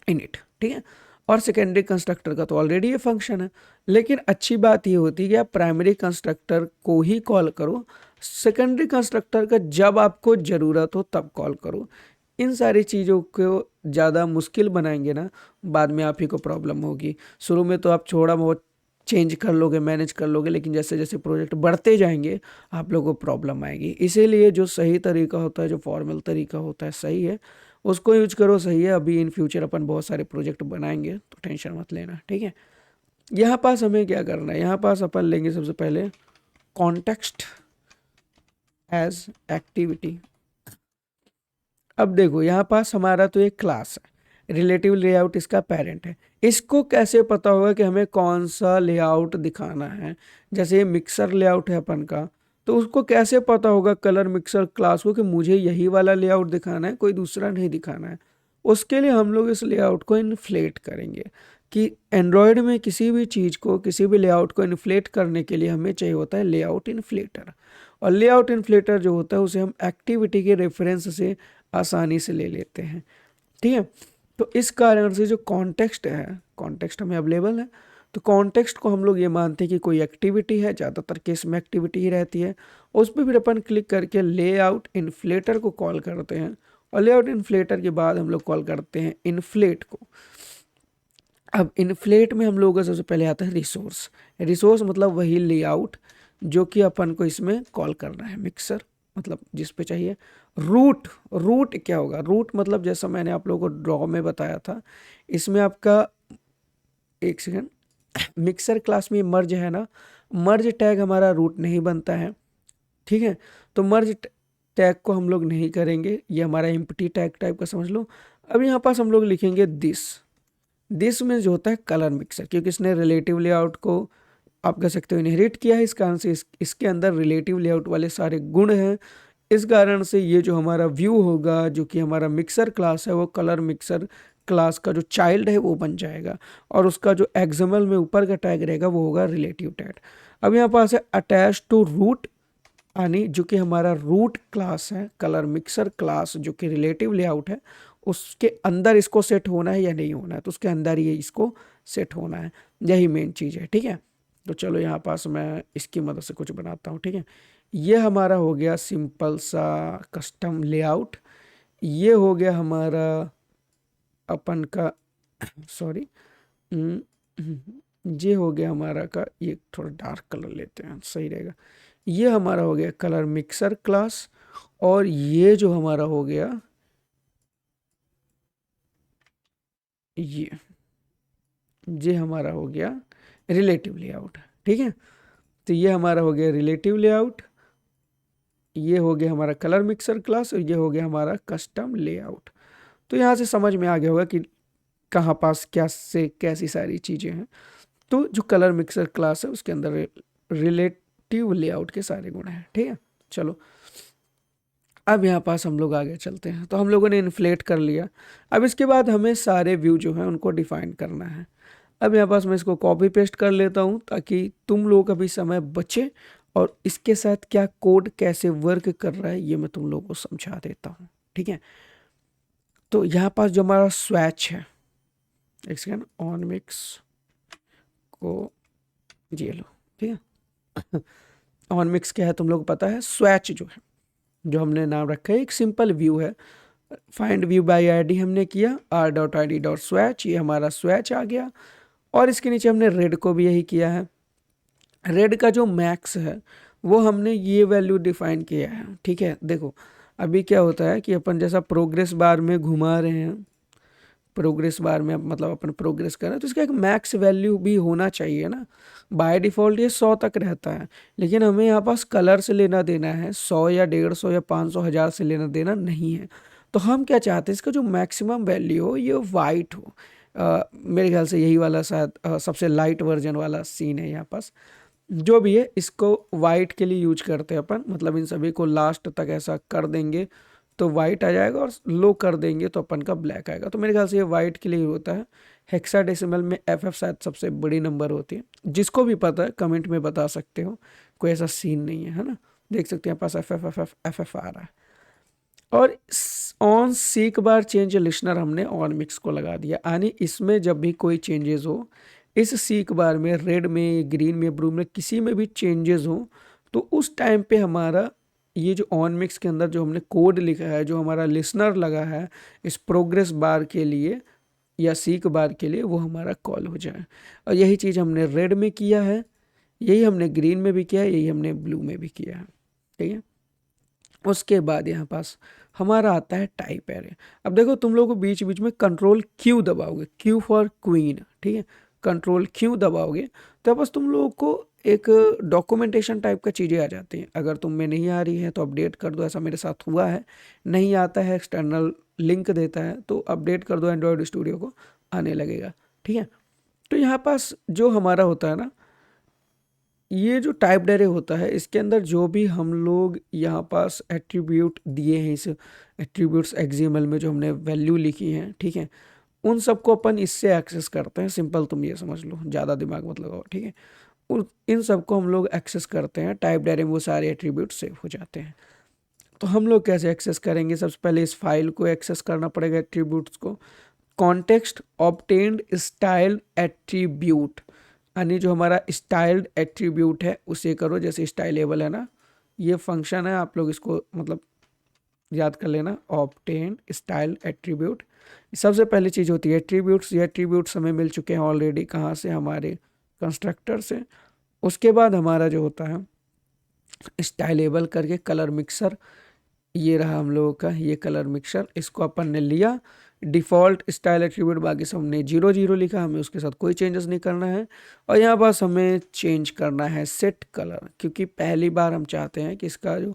इनिट, ठीक है। और सेकेंडरी कंस्ट्रक्टर का तो ऑलरेडी ये फंक्शन है, लेकिन अच्छी बात ये होती है कि आप प्राइमरी कंस्ट्रक्टर को ही कॉल करो, सेकेंडरी कंस्ट्रक्टर का जब आपको ज़रूरत हो तब कॉल करो। इन सारी चीज़ों को ज़्यादा मुश्किल बनाएंगे ना, बाद में आप ही को प्रॉब्लम होगी। शुरू में तो आप थोड़ा बहुत चेंज कर लोगे, मैनेज कर लोगे, लेकिन जैसे जैसे प्रोजेक्ट बढ़ते जाएंगे आप लोगों को प्रॉब्लम आएगी। इसीलिए जो सही तरीका होता है, जो फॉर्मल तरीका होता है, सही है, उसको यूज करो, सही है। अभी इन फ्यूचर अपन बहुत सारे प्रोजेक्ट बनाएंगे तो टेंशन मत लेना, ठीक है। यहाँ पास हमें क्या करना है, यहाँ पास अपन लेंगे सबसे पहले कॉन्टेक्स्ट एज एक्टिविटी। अब देखो यहाँ पास हमारा तो एक क्लास है, रिलेटिव लेआउट इसका पेरेंट है। इसको कैसे पता होगा कि हमें कौन सा लेआउट दिखाना है? जैसे ये मिक्सर लेआउट है अपन का, तो उसको कैसे पता होगा कलर मिक्सर क्लास को कि मुझे यही वाला लेआउट दिखाना है, कोई दूसरा नहीं दिखाना है? उसके लिए हम लोग इस लेआउट को इन्फ्लेट करेंगे कि एंड्रॉयड में किसी भी चीज़ को, किसी भी लेआउट को इन्फ्लेट करने के लिए हमें चाहिए होता है लेआउट इन्फ्लेटर। और लेआउट इन्फ्लेटर जो होता है उसे हम एक्टिविटी के रेफरेंस से आसानी से ले लेते हैं, ठीक है। तो इस कारण से जो कॉन्टेक्स्ट है, कॉन्टेक्स्ट हमें अवेलेबल है, तो कॉन्टेक्स्ट को हम लोग ये मानते हैं कि कोई एक्टिविटी है, ज़्यादातर केस में एक्टिविटी ही रहती है। उस पर फिर अपन क्लिक करके लेआउट इन्फ्लेटर को कॉल करते हैं, और लेआउट इन्फ्लेटर के बाद हम लोग कॉल करते हैं इन्फ्लेट को। अब इन्फ्लेट में हम लोगों का सबसे पहले आता है रिसोर्स। रिसोर्स मतलब वही लेआउट जो कि अपन को इसमें कॉल करना है, मिक्सर मतलब जिस पे चाहिए। रूट, रूट क्या होगा? रूट मतलब जैसा मैंने आप लोगों को ड्रॉ में बताया था, इसमें आपका एक सेकेंड, मिक्सर क्लास में मर्ज है ना, मर्ज टैग हमारा रूट नहीं बनता है, ठीक है। तो मर्ज टैग को हम लोग नहीं करेंगे, ये हमारा एम्प्टी टैग टाइप का समझ लो। अब यहाँ पास हम लोग लिखेंगे दिस में जो होता है कलर मिक्सर, क्योंकि इसने रिलेटिव लेआउट को आप कह सकते हो इनहेरिट किया है, इस कारण से इसके अंदर रिलेटिव लेआउट वाले सारे गुण हैं। इस कारण से ये जो हमारा व्यू होगा, जो कि हमारा मिक्सर क्लास है, वो कलर मिक्सर क्लास का जो चाइल्ड है वो बन जाएगा, और उसका जो एक्सएमएल में ऊपर का टैग रहेगा वो होगा रिलेटिव टैग। अब यहाँ पास है अटैच टू रूट, यानी जो कि हमारा रूट क्लास है, कलर मिक्सर क्लास जो कि रिलेटिव लेआउट है, उसके अंदर इसको सेट होना है या नहीं होना है, तो उसके अंदर ये इसको सेट होना है, यही मेन चीज़ है, ठीक है। तो चलो यहाँ पास मैं इसकी मदद से कुछ बनाता हूँ, ठीक है। ये हमारा हो गया सिंपल सा कस्टम लेआउट। ये हो गया हमारा अपन का सॉरी, ये हो गया हमारा का, ये थोड़ा डार्क कलर लेते हैं सही रहेगा। ये हमारा हो गया कलर मिक्सर क्लास, और ये जो हमारा हो गया ये हमारा हो गया रिलेटिव लेआउट, ठीक है। तो ये हमारा हो गया रिलेटिव लेआउट, ये हो गया हमारा कलर मिक्सर क्लास, और ये हो गया हमारा कस्टम लेआउट। तो यहाँ से समझ में आ गया होगा कि कहाँ पास क्या से कैसी सारी चीज़ें हैं। तो जो कलर मिक्सर क्लास है उसके अंदर रिलेटिव लेआउट के सारे गुण हैं, ठीक है। चलो अब यहाँ पास हम लोग आगे चलते हैं। तो हम लोगों ने इन्फ्लेट कर लिया, अब इसके बाद हमें सारे व्यू जो हैं उनको डिफाइन करना है। अब यहाँ पास मैं इसको कॉपी पेस्ट कर लेता हूँ ताकि तुम लोगों का भी समय बचे, और इसके साथ क्या कोड कैसे वर्क कर रहा है ये मैं तुम लोगों को समझा देता हूँ, ठीक है। तो यहाँ पास जो हमारा स्विच है, एक सेकेंड, ऑन मिक्स को ये लो, ठीक है। ऑन मिक्स क्या है तुम लोग को पता है, स्विच जो है, जो हमने नाम रखा है, एक सिंपल व्यू है। फाइंड व्यू बाय आईडी हमने किया, r.id.swatch, ये हमारा स्विच आ गया। और इसके नीचे हमने रेड को भी यही किया है। रेड का जो मैक्स है वो हमने ये वैल्यू डिफाइन किया है, ठीक है। देखो अभी क्या होता है कि अपन जैसा प्रोग्रेस बार में घुमा रहे हैं, प्रोग्रेस बार में मतलब अपन प्रोग्रेस कर रहे हैं, तो इसका एक मैक्स वैल्यू भी होना चाहिए ना। बाय डिफ़ॉल्ट ये 100 तक रहता है, लेकिन हमें यहाँ पास कलर से लेना देना है, 100 या 150 या 500 हज़ार से लेना देना नहीं है। तो हम क्या चाहते हैं, इसका जो मैक्सिमम वैल्यू हो ये वाइट हो। मेरे ख्याल से यही वाला शायद सबसे लाइट वर्जन वाला सीन है यहाँ पास। जो भी है इसको वाइट के लिए यूज करते हैं अपन, मतलब इन सभी को लास्ट तक ऐसा कर देंगे तो वाइट आ जाएगा, और लो कर देंगे तो अपन का ब्लैक आएगा। तो मेरे ख्याल से ये वाइट के लिए होता है। हेक्साडेसिमल में FF शायद सबसे बड़ी नंबर होती है, जिसको भी पता है कमेंट में बता सकते हो, कोई ऐसा सीन नहीं है ना। देख सकते हैं पास FF आ रहा है। और on seek bar change listener हमने ऑन मिक्स को लगा दिया, यानी इसमें जब भी कोई चेंजेस हो, इस सीक बार में रेड में, ग्रीन में, ब्लू में किसी में भी चेंजेस हो, तो उस टाइम पे हमारा ये जो ऑन मिक्स के अंदर जो हमने कोड लिखा है, जो हमारा लिसनर लगा है इस प्रोग्रेस बार के लिए, या सीक बार के लिए वो हमारा कॉल हो जाए। और यही चीज़ हमने रेड में किया है, यही हमने ग्रीन में भी किया है, यही हमने ब्लू में भी किया है। ठीक है, उसके बाद यहाँ पास हमारा आता है टाइप एरे। अब देखो तुम लोग को बीच बीच में कंट्रोल क्यू दबाओगे, क्यू फॉर क्वीन, ठीक है, कंट्रोल क्यू दबाओगे तो बस तुम लोगों को एक डॉक्यूमेंटेशन टाइप का चीज़ें आ जाती हैं। अगर तुम में नहीं आ रही है तो अपडेट कर दो, ऐसा मेरे साथ हुआ है। नहीं आता है, एक्सटर्नल लिंक देता है तो अपडेट कर दो एंड्रॉयड स्टूडियो को, आने लगेगा। ठीक है, तो यहाँ पास जो हमारा होता है ना, ये जो टाइप एरे होता है इसके अंदर जो भी हम लोग यहाँ पास एट्रीब्यूट दिए हैं, इस एट्रीब्यूट्स एक्सएमएल में जो हमने वैल्यू लिखी है, ठीक है, उन सबको अपन इससे एक्सेस करते हैं। सिंपल तुम ये समझ लो, ज़्यादा दिमाग मत लगाओ। ठीक है, इन सबको हम लोग एक्सेस करते हैं टाइप एरे में, वो सारे एट्रीब्यूट सेव हो जाते हैं। तो हम लोग कैसे एक्सेस करेंगे? सबसे पहले इस फाइल को एक्सेस करना पड़ेगा, एट्रीब्यूट्स को। कॉन्टेक्स्ट ऑब्टेन्ड स्टाइल्ड एट्रीब्यूट, यानी जो हमारा स्टाइल्ड एट्रीब्यूट है उसे करो। जैसे स्टाइलेबल है ना, ये फंक्शन है, आप लोग इसको मतलब याद कर लेना, ऑब्टेन स्टाइल एट्रीब्यूट। सबसे पहली चीज़ होती है एट्रीब्यूट्स। ये एट्रीब्यूट्स हमें मिल चुके हैं ऑलरेडी, कहाँ से? हमारे कंस्ट्रक्टर से। उसके बाद हमारा जो होता है स्टाइलेबल करके कलर मिक्सर, ये रहा हम लोगों का ये कलर मिक्सर। इसको अपन ने लिया, डिफ़ॉल्ट स्टाइल एट्रीब्यूट, बाकी सब हमने 0 0 लिखा, हमें उसके साथ कोई चेंजेस नहीं करना है। और यहाँ पास हमें चेंज करना है सेट कलर, क्योंकि पहली बार हम चाहते हैं कि इसका जो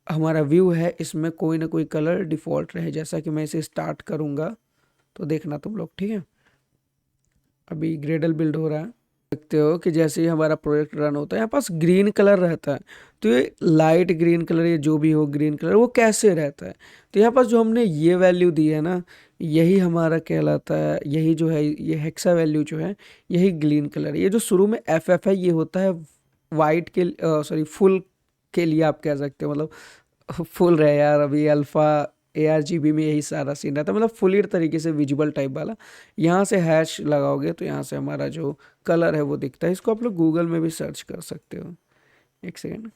हमारा व्यू है इसमें कोई ना कोई कलर डिफ़ॉल्ट रहे। जैसा कि मैं इसे स्टार्ट करूँगा तो देखना तुम लोग, ठीक है। अभी ग्रेडल बिल्ड हो रहा है, देखते हो कि जैसे ही हमारा प्रोजेक्ट रन होता है यहाँ पास ग्रीन कलर रहता है। तो ये लाइट ग्रीन कलर, ये जो भी हो ग्रीन कलर, वो कैसे रहता है? तो यहाँ पास जो हमने ये वैल्यू दी है ना, यही हमारा कहलाता है, यही जो है ये हेक्सा वैल्यू जो है, यही ग्रीन कलर है। ये जो शुरू में एफ एफ है, ये होता है वाइट के सॉरी फुल के लिए आप कह सकते हो, मतलब फुल रहे यार, अभी अल्फ़ा ARGB में यही सारा सीन रहता है, मतलब फुल तरीके से विजुअल टाइप वाला। यहाँ से हैश लगाओगे तो यहाँ से हमारा जो कलर है वो दिखता है। इसको आप लोग गूगल में भी सर्च कर सकते हो। एक सेकेंड,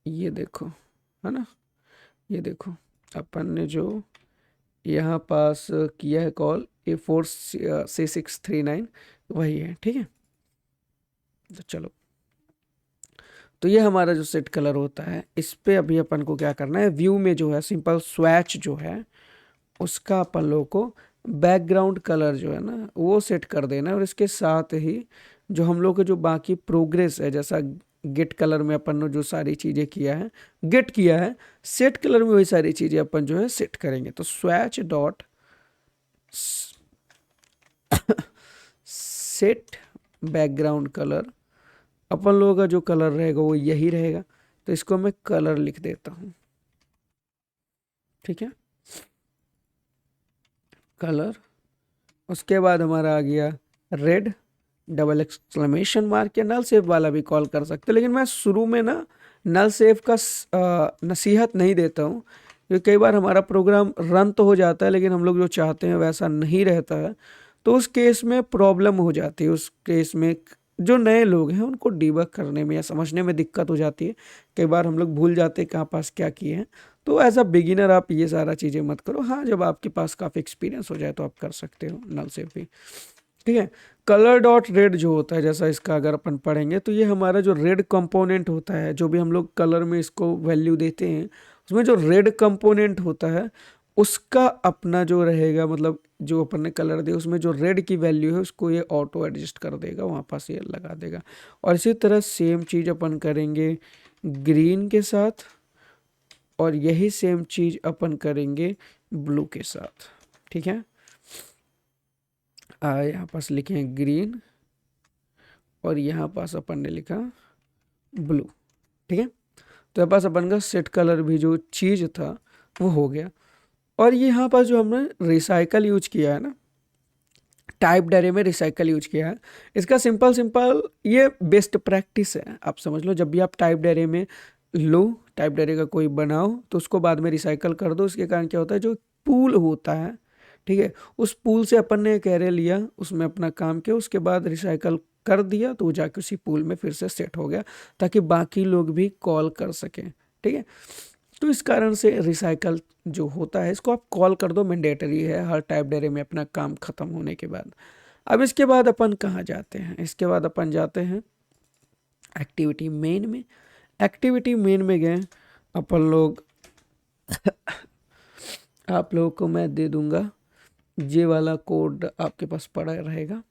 ये देखो, है ना, ये देखो अपन ने जो यहाँ पास किया है कॉल A4C639, वही है। ठीक है, तो चलो, तो ये हमारा जो सेट कलर होता है, इस पे अभी अपन को क्या करना है, व्यू में जो है सिंपल स्वैच जो है उसका अपन लोगों को बैकग्राउंड कलर जो है ना वो सेट कर देना है। और इसके साथ ही जो हम लोग के जो बाकी प्रोग्रेस है, जैसा गेट कलर में अपन ने जो सारी चीज़ें किया है, गेट किया है, सेट कलर में वही सारी चीज़ें अपन जो है सेट करेंगे। तो swatch dot set background colour, अपन लोगों का जो कलर रहेगा वो यही रहेगा। तो इसको मैं कलर लिख देता हूँ, ठीक है, कलर। उसके बाद हमारा आ गया रेड, डबल एक्सक्लेमेशन मार्क, या नल सेव वाला भी कॉल कर सकते हो। लेकिन मैं शुरू में ना नल सेव का नसीहत नहीं देता हूँ, क्योंकि कई बार हमारा प्रोग्राम रन तो हो जाता है लेकिन हम लोग जो चाहते हैं वैसा नहीं रहता है। तो उस केस में प्रॉब्लम हो जाती है। उस केस में जो नए लोग हैं उनको डिबग करने में या समझने में दिक्कत हो जाती है। कई बार हम लोग भूल जाते हैं कहाँ पास क्या किए हैं। तो एज अ बिगिनर आप ये सारा चीज़ें मत करो। हाँ, जब आपके पास काफ़ी एक्सपीरियंस हो जाए तो आप कर सकते हो नल सेव भी, ठीक है। कलर डॉट रेड जो होता है, जैसा इसका अगर अपन पढ़ेंगे तो ये हमारा जो रेड कंपोनेंट होता है, जो भी हम लोग कलर में इसको वैल्यू देते हैं, उसमें जो रेड कंपोनेंट होता है उसका अपना जो रहेगा, मतलब जो अपन ने कलर दिया उसमें जो रेड की वैल्यू है उसको ये ऑटो एडजस्ट कर देगा, वहाँ पास ये लगा देगा। और इसी तरह सेम चीज़ अपन करेंगे ग्रीन के साथ, और यही सेम चीज़ अपन करेंगे ब्लू के साथ, ठीक है। यहाँ पास लिखे हैं ग्रीन और यहाँ पास अपन ने लिखा ब्लू, ठीक है। तो यहाँ पास अपन का सेट कलर भी जो चीज़ था वो हो गया। और ये यहाँ पास जो हमने रिसाइकल यूज किया है ना, टाइप एरे में रिसाइकल यूज किया है, इसका सिंपल ये बेस्ट प्रैक्टिस है। आप समझ लो, जब भी आप टाइप एरे में लो, टाइप एरे का कोई बनाओ तो उसको बाद में रिसाइकल कर दो। इसके कारण क्या होता है, जो पूल होता है, ठीक है, उस पूल से अपन ने एक एरे लिया, उसमें अपना काम किया, उसके बाद रिसाइकल कर दिया तो वो जाके उसी पूल में फिर से सेट हो गया, ताकि बाकी लोग भी कॉल कर सकें, ठीक है। तो इस कारण से रिसाइकल जो होता है इसको आप कॉल कर दो, मैंडेटरी है हर टाइप डेरे में अपना काम खत्म होने के बाद। अब इसके बाद अपन कहाँ जाते हैं, इसके बाद अपन जाते हैं एक्टिविटी मेन में। एक्टिविटी मेन में गए अपन लोग आप लोगों को मैं दे दूंगा, ये वाला कोड आपके पास पड़ा रहेगा,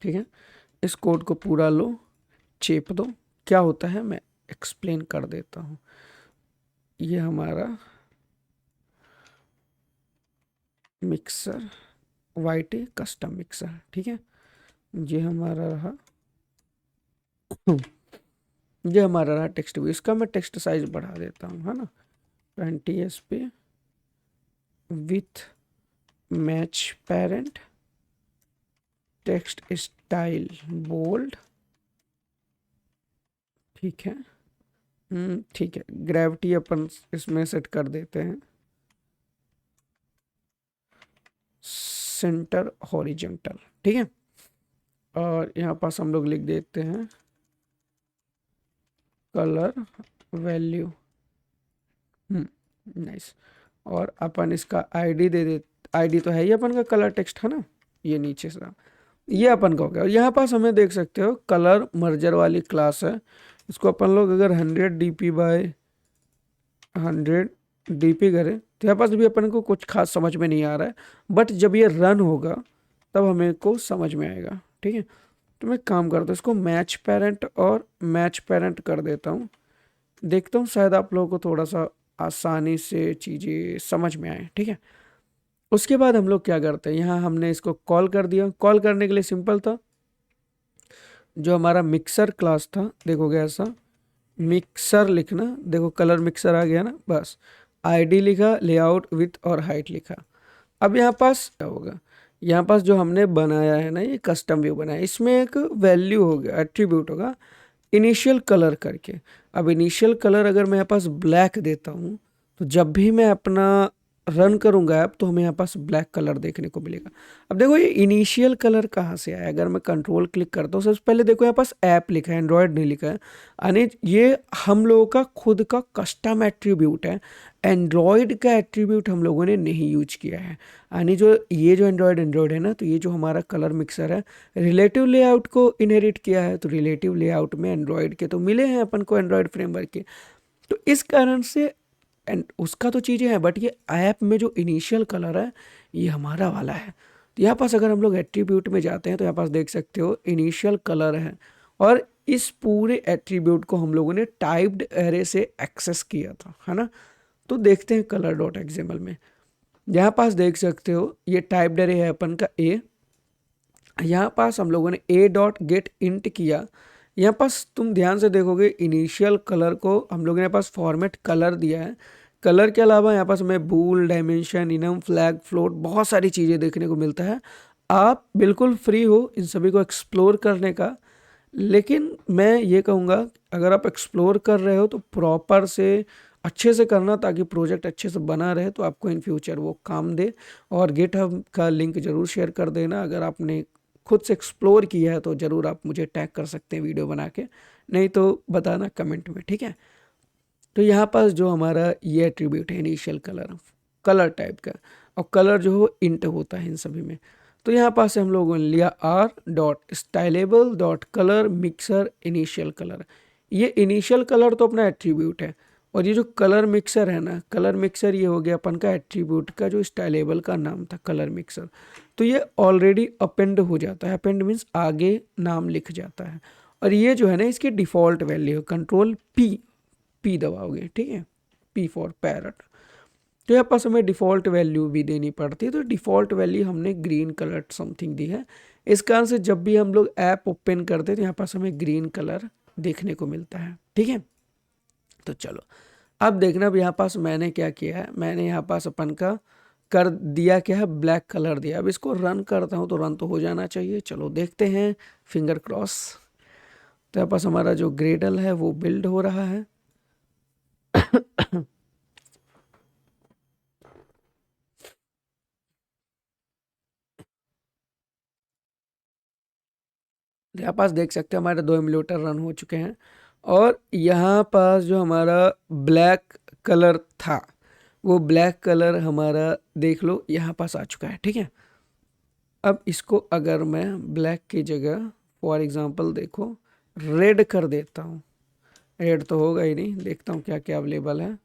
ठीक है। इस कोड को पूरा लो, चेप दो। क्या होता है मैं एक्सप्लेन कर देता हूँ। ये हमारा मिक्सर वाईटी कस्टम मिक्सर, ठीक है। ये हमारा रहा ये हमारा रहा टेक्स्ट व्यू। इसका मैं टेक्स्ट साइज बढ़ा देता हूँ, है ना, 20 SP with match parent, text style bold, ठीक है। ठीक है, ग्रेविटी अपन इसमें सेट कर देते हैं सेंटर हॉरिजेंटल, ठीक है। और यहाँ पास हम लोग लिख देते हैं कलर वैल्यू, नाइस। और अपन इसका आईडी दे दे, आईडी तो है ही अपन का, कलर टेक्स्ट है ना, ये नीचे से ये अपन का हो गया। और यहाँ पास हमें देख सकते हो कलर मर्जर वाली क्लास है, इसको अपन लोग अगर 100 DP करें तो यहाँ पास भी अपन को कुछ खास समझ में नहीं आ रहा है, बट जब ये रन होगा तब हमें को समझ में आएगा, ठीक है। तो मैं काम करता हूँ इसको मैच पेरेंट और मैच पेरेंट कर देता हूँ, देखता हूँ शायद आप लोगों को थोड़ा सा आसानी से चीज़ें समझ में आए, ठीक है। उसके बाद हम लोग क्या करते हैं, यहाँ हमने इसको कॉल कर दिया। कॉल करने के लिए सिंपल था, जो हमारा मिक्सर क्लास था देखोगे ऐसा मिक्सर लिखना, देखो कलर मिक्सर आ गया ना, बस आईडी लिखा, लेआउट विथ और हाइट लिखा। अब यहाँ पास क्या होगा, यहाँ पास जो हमने बनाया है ना, ये कस्टम व्यू बनाया, इसमें एक वैल्यू होगा, एट्रीब्यूट होगा इनिशियल कलर करके। अब इनिशियल कलर अगर मैं यहाँ पास ब्लैक देता हूँ तो जब भी मैं अपना रन करूंगा ऐप तो हमें यहाँ पास ब्लैक कलर देखने को मिलेगा। अब देखो ये इनिशियल कलर कहाँ से आया, अगर मैं कंट्रोल क्लिक करता हूँ सबसे पहले देखो यहाँ पास ऐप लिखा है, एंड्रॉयड नहीं लिखा है, यानी ये हम लोगों का खुद का कस्टम एट्रीब्यूट है। एंड्रॉयड का एट्रीब्यूट हम लोगों ने नहीं यूज किया है, यानी जो ये जो एंड्रॉयड है ना, तो ये जो हमारा कलर मिक्सर है रिलेटिव लेआउट को इनहेरिट किया है, तो रिलेटिव लेआउट में एंड्रॉयड के तो मिले हैं अपन को, एंड्रॉयड फ्रेमवर्क के। तो इस कारण से एंड उसका तो चीज़ें हैं, बट ये ऐप में जो इनिशियल कलर है ये हमारा वाला है। तो यहाँ पास अगर हम लोग एट्रीब्यूट में जाते हैं तो यहाँ पास देख सकते हो इनिशियल कलर है, और इस पूरे एट्रीब्यूट को हम लोगों ने टाइप्ड एरे से एक्सेस किया था, है ना। तो देखते हैं कलर डॉट एक्सएमएल में, यहाँ पास देख सकते हो ये टाइप्ड एरे है अपन का ए। यहाँ पास हम लोगों ने ए डॉट गेट इंट किया। यहाँ पास तुम ध्यान से देखोगे इनिशियल कलर को हम लोगों ने यहाँ पास फॉर्मेट कलर दिया है। कलर के अलावा यहाँ पास हमें बूल, डायमेंशन, इनम, फ्लैग, फ्लोट, बहुत सारी चीज़ें देखने को मिलता है। आप बिल्कुल फ्री हो इन सभी को एक्सप्लोर करने का, लेकिन मैं ये कहूँगा अगर आप एक्सप्लोर कर रहे हो तो प्रॉपर से अच्छे से करना, ताकि प्रोजेक्ट अच्छे से बना रहे तो आपको इन फ्यूचर वो काम दे। और गिटहब का लिंक ज़रूर शेयर कर देना, अगर आपने खुद से एक्सप्लोर किया है तो ज़रूर आप मुझे टैग कर सकते हैं वीडियो बना के, नहीं तो बताना कमेंट में, ठीक है। तो यहाँ पास जो हमारा ये एट्रीब्यूट है इनिशियल कलर, कलर टाइप का, और कलर जो हो इंट होता है इन सभी में। तो यहाँ पास से हम लोगों ने लिया R dot styleable dot colour mixer initial colour. ये इनिशियल कलर तो अपना एट्रीब्यूट है, और ये जो कलर मिक्सर है ना, कलर मिक्सर ये हो गया अपन का एट्रीब्यूट का जो स्टाइलेबल का नाम था कलर मिक्सर। तो ये ऑलरेडी अपेंड हो जाता है, अपेंड मीन्स आगे नाम लिख जाता है। और ये जो है ना इसकी डिफ़ॉल्ट वैल्यू कंट्रोल पी दबाओगे, ठीक है, पी फॉर पैरट। तो यहाँ पास हमें डिफ़ॉल्ट वैल्यू भी देनी पड़ती है, तो डिफ़ॉल्ट वैल्यू हमने ग्रीन कलर समथिंग दी है। इस कारण से जब भी हम लोग ऐप ओपन करते हैं तो यहाँ पास हमें ग्रीन कलर देखने को मिलता है, ठीक है। तो चलो अब देखना, अब यहाँ पास मैंने क्या किया है, मैंने यहाँ पास अपन का कर दिया क्या है, ब्लैक कलर दिया। अब इसको रन करता हूँ तो रन तो हो जाना चाहिए, चलो देखते हैं, फिंगर क्रॉस। तो यहाँ पास हमारा जो ग्रेडल है वो बिल्ड हो रहा है। यहाँ पास देख सकते हैं हमारे 2 एमुलेटर रन हो चुके हैं, और यहाँ पास जो हमारा ब्लैक कलर था वो ब्लैक कलर हमारा देख लो यहाँ पास आ चुका है, ठीक है। अब इसको अगर मैं ब्लैक की जगह फॉर एग्जांपल देखो रेड कर देता हूँ, रेड तो होगा ही नहीं, देखता हूँ क्या क्या अवेलेबल है।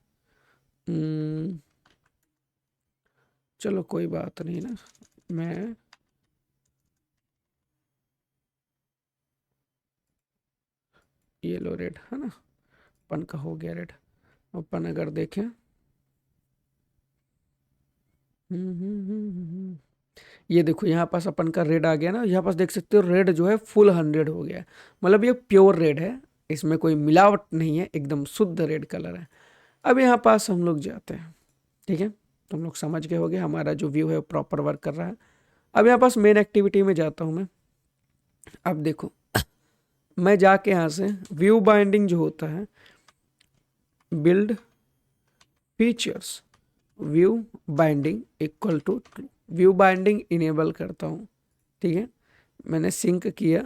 चलो कोई बात नहीं ना, मैं येलो रेड है ना, अपन का हो गया रेड। अपन अगर देखें ये देखो यहाँ पास अपन का रेड आ गया ना, यहाँ पास देख सकते हो रेड जो है फुल 100 हो गया है, मतलब ये प्योर रेड है, इसमें कोई मिलावट नहीं है, एकदम शुद्ध रेड कलर है। अब यहाँ पास हम लोग जाते हैं, ठीक है, तुम लोग समझ गए होगे हमारा जो व्यू है वो प्रॉपर वर्क कर रहा है। अब यहाँ पास मेन एक्टिविटी में जाता हूँ मैं। अब देखो मैं जाके यहाँ से व्यू बाइंडिंग जो होता है, build features view binding equal to true, view binding enable करता हूँ, ठीक है, मैंने सिंक किया।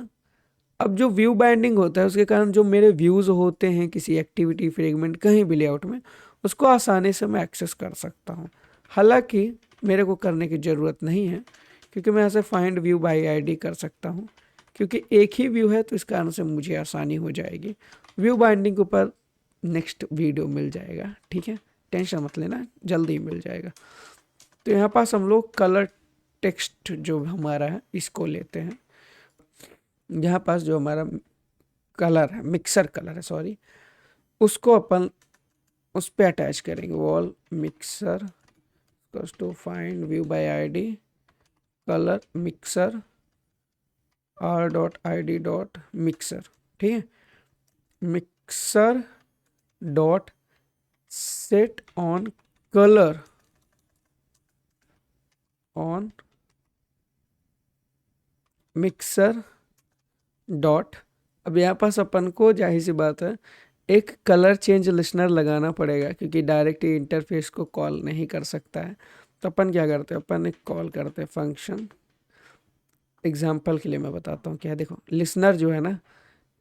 अब जो व्यू बाइंडिंग होता है उसके कारण जो मेरे व्यूज़ होते हैं किसी एक्टिविटी फ्रेगमेंट कहीं भी लेआउट में, उसको आसानी से मैं एक्सेस कर सकता हूँ। हालांकि मेरे को करने की ज़रूरत नहीं है क्योंकि मैं ऐसे फाइंड व्यू बाय आईडी कर सकता हूँ, क्योंकि एक ही व्यू है तो इस कारण से मुझे आसानी हो जाएगी। व्यू बाइंडिंग के ऊपर नेक्स्ट वीडियो मिल जाएगा, ठीक है, टेंशन मत लेना, जल्दी ही मिल जाएगा। तो यहाँ पास हम लोग कलर टेक्स्ट जो हमारा है इसको लेते हैं, यहाँ पास जो हमारा कलर है, मिक्सर कलर है सॉरी, उसको अपन उस पे अटैच करेंगे, val mixer to find view by ID colour mixer r.id.mixer, ठीक है, mixer dot set on colour on mixer dot. अब यहाँ पास अपन को जाहिर सी बात है एक कलर चेंज लिसनर लगाना पड़ेगा क्योंकि डायरेक्ट इंटरफेस को कॉल नहीं कर सकता है। तो अपन क्या करते हैं, अपन एक कॉल करते हैं फंक्शन, एग्जाम्पल के लिए मैं बताता हूँ क्या है। देखो लिसनर जो है ना,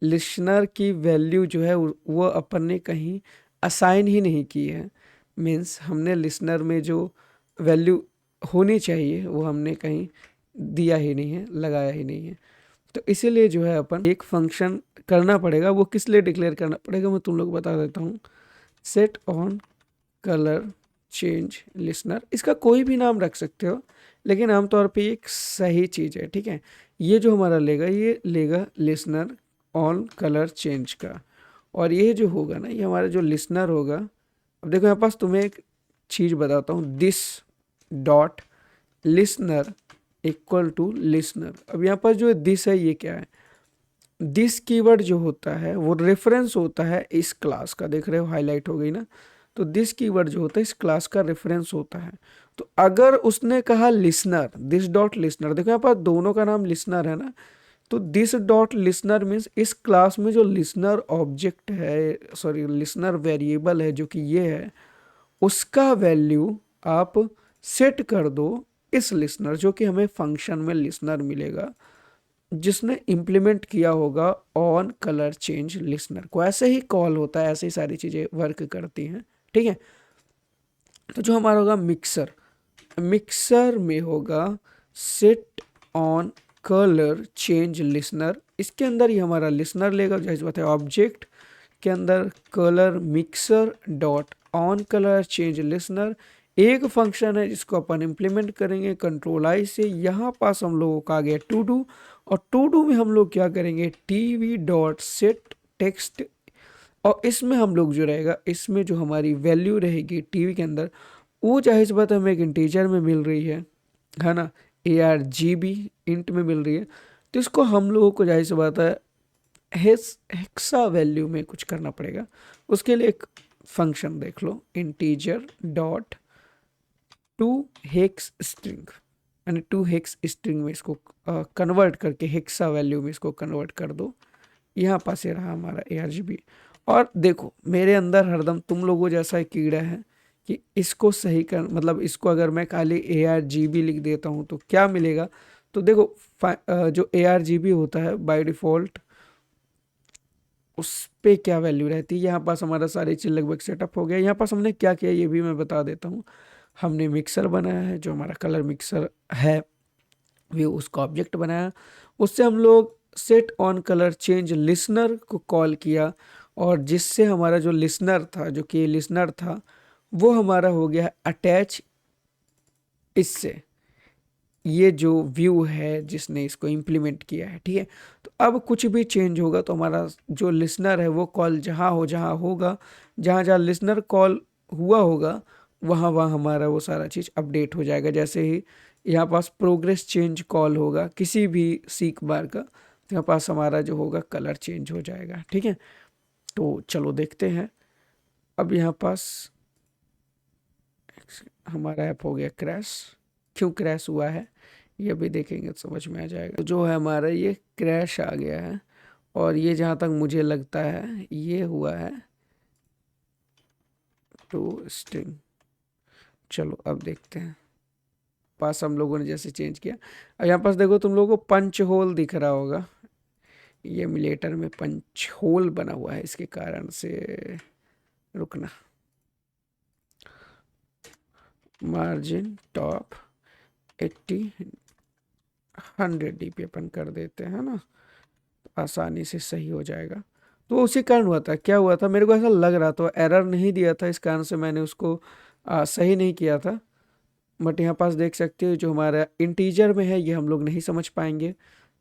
लिसनर की वैल्यू जो है वो अपन ने कहीं असाइन ही नहीं की है, मीन्स हमने लिसनर में जो वैल्यू होनी चाहिए वो हमने कहीं दिया ही नहीं है, लगाया ही नहीं है। तो इसीलिए जो है अपन एक फंक्शन करना पड़ेगा, वो किस लिए डिक्लेयर करना पड़ेगा मैं तुम लोग बता देता हूँ। Set on colour change listener, इसका कोई भी नाम रख सकते हो लेकिन आमतौर पे एक सही चीज़ है, ठीक है। ये जो हमारा लेगा ये लेगा लिसनर ऑन कलर चेंज का, और ये जो होगा ना ये हमारा जो लिसनर होगा। अब देखो यहाँ पास तुम्हें एक चीज़ बताता हूँ, this dot listener equal to listener. अब यहाँ पर जो दिस है ये क्या है, दिस कीवर्ड जो होता है वो रेफरेंस होता है इस क्लास का, देख रहे हो हाईलाइट हो गई ना, तो दिस कीवर्ड जो होता है इस क्लास का रेफरेंस होता है। तो अगर उसने कहा लिसनर, दिस डॉट लिसनर, देखो यहाँ पर दोनों का नाम लिसनर है ना, तो दिस डॉट लिसनर मीन्स इस क्लास में जो लिसनर ऑब्जेक्ट है, सॉरी लिसनर वेरिएबल है जो कि ये है, उसका वैल्यू आप सेट कर दो इस लिसनर, जो कि हमें फंक्शन में लिसनर मिलेगा जिसने इम्प्लीमेंट किया होगा ऑन कलर चेंज लिसनर को। ऐसे ही कॉल होता है, ऐसे ही सारी चीज़ें वर्क करती हैं, ठीक है। तो जो हमारा होगा मिक्सर, मिक्सर में होगा set on colour change listener, इसके अंदर ही हमारा लिसनर लेगा, जैसे बात है ऑब्जेक्ट के अंदर colour mixer dot on colour change listener एक फंक्शन है जिसको अपन इम्प्लीमेंट करेंगे कंट्रोल आई से। यहाँ पास हम लोगों का आ गया टू डू, और टू डू में हम लोग क्या करेंगे टीवी डॉट सेट टेक्स्ट, और इसमें हम लोग जो रहेगा इसमें जो हमारी वैल्यू रहेगी टीवी के अंदर वो जाहिर सी बात हमें एक इंटीजर में मिल रही है ना, ARGB इंट में मिल रही है, तो इसको हम लोगों को जाहिर सी बात है हेक्सा वैल्यू में कुछ करना पड़ेगा। उसके लिए एक फंक्शन देख लो, integer dot to hex string, यानी टू हेक्स स्ट्रिंग में इसको कन्वर्ट करके हेक्सा वैल्यू में इसको कन्वर्ट कर दो। यहाँ पास ये रहा हमारा ARGB। और देखो मेरे अंदर हरदम तुम लोगों जैसा एक कीड़ा है कि इसको सही कर, मतलब इसको अगर मैं खाली ARGB लिख देता हूँ तो क्या मिलेगा। तो देखो जो ARGB होता है बाय डिफ़ॉल्ट उस पे क्या वैल्यू रहती है। यहाँ पास हमारा सारी चीज़ लगभग सेटअप हो गया। यहाँ पास हमने क्या किया ये भी मैं बता देता हूँ। हमने मिक्सर बनाया है, जो हमारा कलर मिक्सर है व्यू, उसका ऑब्जेक्ट बनाया। उससे हम लोग set on colour change listener को कॉल किया, और जिससे हमारा जो लिसनर था, जो कि लिसनर था, वो हमारा हो गया अटैच इससे, ये जो व्यू है जिसने इसको इम्प्लीमेंट किया है। ठीक है, तो अब कुछ भी चेंज होगा तो हमारा जो लिसनर है वो कॉल जहाँ होगा, जहाँ जहाँ लिसनर कॉल हुआ होगा, वहाँ वहाँ हमारा वो सारा चीज़ अपडेट हो जाएगा। जैसे ही यहाँ पास प्रोग्रेस चेंज कॉल होगा किसी भी सीक बार का, तो यहाँ पास हमारा जो होगा कलर चेंज हो जाएगा। ठीक है, तो चलो देखते हैं। अब यहाँ पास हमारा ऐप हो गया क्रैश। क्यों क्रैश हुआ है ये भी देखेंगे तो समझ में आ जाएगा। तो जो है हमारा ये क्रैश आ गया है, और ये जहाँ तक मुझे लगता है ये हुआ है टू स्ट्रिंग। चलो अब देखते हैं। पास हम लोगों ने जैसे चेंज किया, अब यहाँ पास देखो तुम लोगों को पंच होल दिख रहा होगा। ये एमुलेटर में पंच होल बना हुआ है, इसके कारण से रुकना। मार्जिन टॉप 80 100 dp अपन कर देते हैं ना, तो आसानी से सही हो जाएगा। तो उसी कारण हुआ था, क्या हुआ था मेरे को ऐसा लग रहा था, एरर नहीं दिया था, इस कारण से मैंने उसको सही नहीं किया था। बट यहाँ पास देख सकते हो जो हमारा इंटीजर में है ये हम लोग नहीं समझ पाएंगे,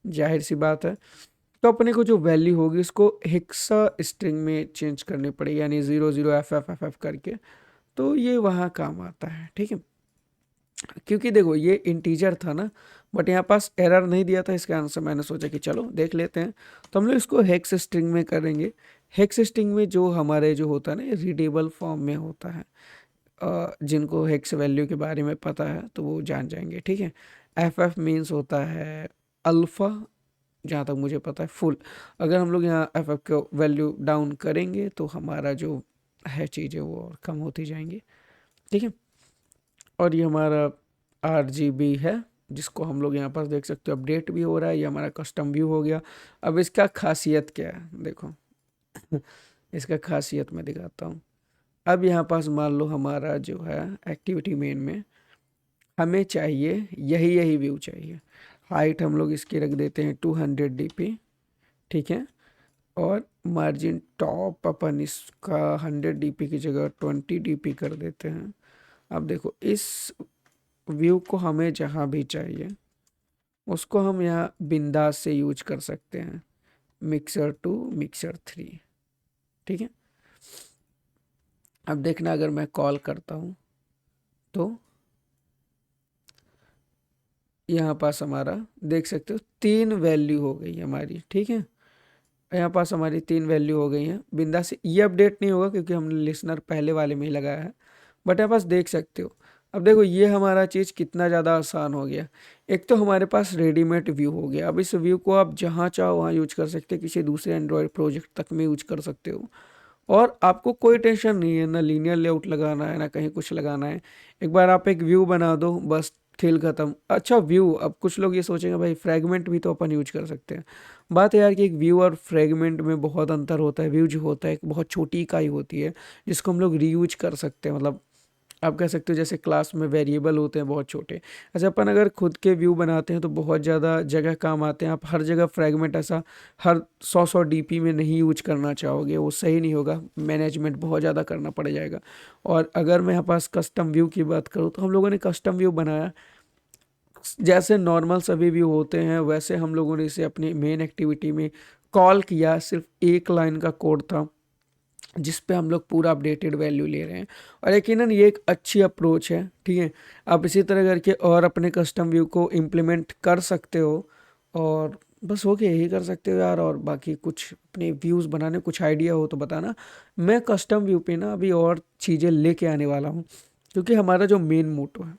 जाहिर सी बात है। तो अपने को जो वैल्यू होगी उसको हेक्सा स्ट्रिंग में चेंज करनी पड़ेगी, यानी 00FFFF करके, तो ये वहाँ काम आता है। ठीक है, क्योंकि देखो ये इंटीजर था ना, बट यहाँ पास एरर नहीं दिया था, इसके आंसर मैंने सोचा कि चलो देख लेते हैं। तो हम लोग इसको हेक्स स्ट्रिंग में करेंगे। हेक्स स्ट्रिंग में जो हमारे जो होता है ना, ये रीडेबल फॉर्म में होता है। जिनको हेक्स वैल्यू के बारे में पता है तो वो जान जाएंगे। ठीक है, एफ एफ मीन्स होता है अल्फ़ा, जहाँ तक मुझे पता है फुल। अगर हम लोग यहाँ एफ एफ का वैल्यू डाउन करेंगे तो हमारा जो है चीज़ें वो और कम होती जाएंगी। ठीक है, और ये हमारा RGB है, जिसको हम लोग यहाँ पर देख सकते हो अपडेट भी हो रहा है। ये हमारा कस्टम व्यू हो गया। अब इसका खासियत क्या है देखो इसका खासियत मैं दिखाता हूँ। अब यहाँ पास मान लो हमारा जो है एक्टिविटी मेन में हमें चाहिए यही यही व्यू चाहिए। हाइट हम लोग इसकी रख देते हैं 200 dp। ठीक है, और मार्जिन टॉप अपन इसका 100 dp की जगह 20 dp कर देते हैं। अब देखो इस व्यू को हमें जहाँ भी चाहिए उसको हम यहाँ बिंदास से यूज कर सकते हैं, मिक्सर 2 मिक्सर 3। ठीक है, अब देखना अगर मैं कॉल करता हूँ तो यहाँ पास हमारा देख सकते हो 3 वैल्यू हो गई हमारी। ठीक है, यहाँ पास हमारी 3 वैल्यू हो गई हैं बिंदास से। ये अपडेट नहीं होगा क्योंकि हमने लिसनर पहले वाले में ही लगाया है, बट यहाँ पास देख सकते हो। अब देखो ये हमारा चीज़ कितना ज़्यादा आसान हो गया। एक तो हमारे पास रेडीमेड व्यू हो गया। अब इस व्यू को आप जहाँ चाहो वहाँ यूज कर सकते हो, किसी दूसरे एंड्रॉयड प्रोजेक्ट तक में यूज कर सकते हो, और आपको कोई टेंशन नहीं है, ना लीनियर लेआउट लगाना है ना कहीं कुछ लगाना है। एक बार आप एक व्यू बना दो बस, खेल खत्म। अच्छा व्यू, अब कुछ लोग ये सोचेंगे भाई फ्रेगमेंट भी तो अपन यूज कर सकते हैं। बात है यार कि एक व्यू और फ्रेगमेंट में बहुत अंतर होता है। व्यू जो होता है एक बहुत छोटी इकाई होती है जिसको हम लोग रीयूज कर सकते हैं। मतलब आप कह सकते हो जैसे क्लास में वेरिएबल होते हैं बहुत छोटे, ऐसे अपन अगर खुद के व्यू बनाते हैं तो बहुत ज़्यादा जगह काम आते हैं। आप हर जगह फ्रेगमेंट ऐसा हर 100 डीपी में नहीं यूज करना चाहोगे, वो सही नहीं होगा, मैनेजमेंट बहुत ज़्यादा करना पड़ जाएगा। और अगर मैं यहाँ पास कस्टम व्यू की बात करूँ तो हम लोगों ने कस्टम व्यू बनाया, जैसे नॉर्मल सभी व्यू होते हैं वैसे हम लोगों ने इसे अपनी मेन एक्टिविटी में कॉल किया। सिर्फ एक लाइन का कोड था जिस पे हम लोग पूरा अपडेटेड वैल्यू ले रहे हैं, और यकीनन ये एक अच्छी अप्रोच है। ठीक है, आप इसी तरह करके और अपने कस्टम व्यू को इम्प्लीमेंट कर सकते हो, और बस हो गया, यही कर सकते हो यार। और बाकी कुछ अपने व्यूज़ बनाने कुछ आइडिया हो तो बताना। मैं कस्टम व्यू पे ना अभी और चीज़ें लेके आने वाला हूँ, क्योंकि हमारा जो मेन मोटो है,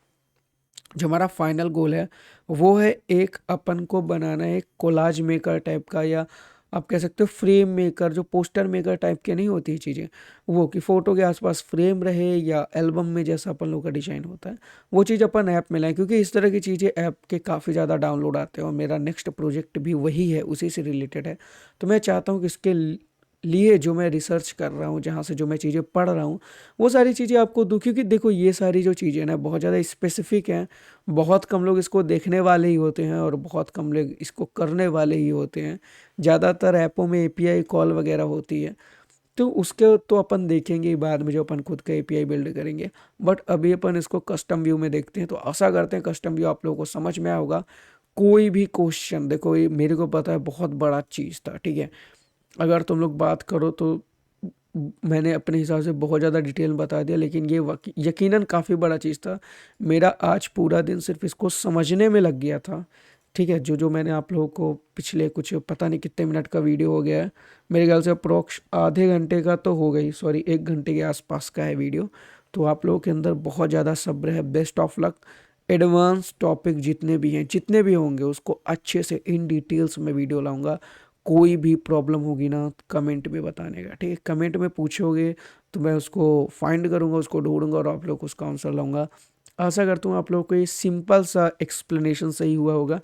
जो हमारा फाइनल गोल है, वो है एक अपन को बनाना है एक कोलाज मेकर टाइप का, या आप कह सकते हो फ्रेम मेकर, जो पोस्टर मेकर टाइप के नहीं होती चीज़ें, वो कि फ़ोटो के आसपास फ्रेम रहे या एल्बम में जैसा अपन लोग का डिज़ाइन होता है, वो चीज़ अपन ऐप में लाएं। क्योंकि इस तरह की चीज़ें ऐप के काफ़ी ज़्यादा डाउनलोड आते हैं, और मेरा नेक्स्ट प्रोजेक्ट भी वही है, उसी से रिलेटेड है। तो मैं चाहता हूँ कि इसके लिए जो मैं रिसर्च कर रहा हूँ, जहाँ से जो मैं चीज़ें पढ़ रहा हूँ, वो सारी चीज़ें आपको दूँ। क्योंकि देखो ये सारी जो चीज़ें ना बहुत ज़्यादा स्पेसिफिक हैं, बहुत कम लोग इसको देखने वाले ही होते हैं और बहुत कम लोग इसको करने वाले ही होते हैं। ज़्यादातर ऐपों में एपीआई कॉल वगैरह होती है, तो उसके तो अपन देखेंगे ही बाद में, जो अपन खुद का एपीआई बिल्ड करेंगे। बट अभी अपन इसको कस्टम व्यू में देखते हैं। तो आशा करते हैं कस्टम व्यू आप लोगों को समझ में आया होगा। कोई भी क्वेश्चन देखो, ये मेरे को पता है बहुत बड़ा चीज़ था, ठीक है। अगर तुम लोग बात करो तो मैंने अपने हिसाब से बहुत ज़्यादा डिटेल में बता दिया, लेकिन ये यकीनन काफ़ी बड़ा चीज़ था। मेरा आज पूरा दिन सिर्फ इसको समझने में लग गया था, ठीक है। जो जो मैंने आप लोगों को पिछले कुछ पता नहीं कितने मिनट का वीडियो हो गया है, मेरे ख्याल से अप्रोक्स आधे घंटे का तो हो गई, सॉरी 1 घंटे के आसपास का है वीडियो। तो आप लोगों के अंदर बहुत ज़्यादा सब्र है। Best of luck. Advance topic जितने भी हैं, जितने भी होंगे, उसको अच्छे से इन डिटेल्स में वीडियो लाऊंगा। कोई भी प्रॉब्लम होगी ना, कमेंट में बताने का, ठीक है। कमेंट में पूछोगे तो मैं उसको फाइंड करूँगा, उसको ढूंढूंगा और आप लोग को उसका आंसर लाऊंगा। आशा करता हूँ आप लोगों को ये सिंपल सा एक्सप्लेनेशन सही हुआ होगा,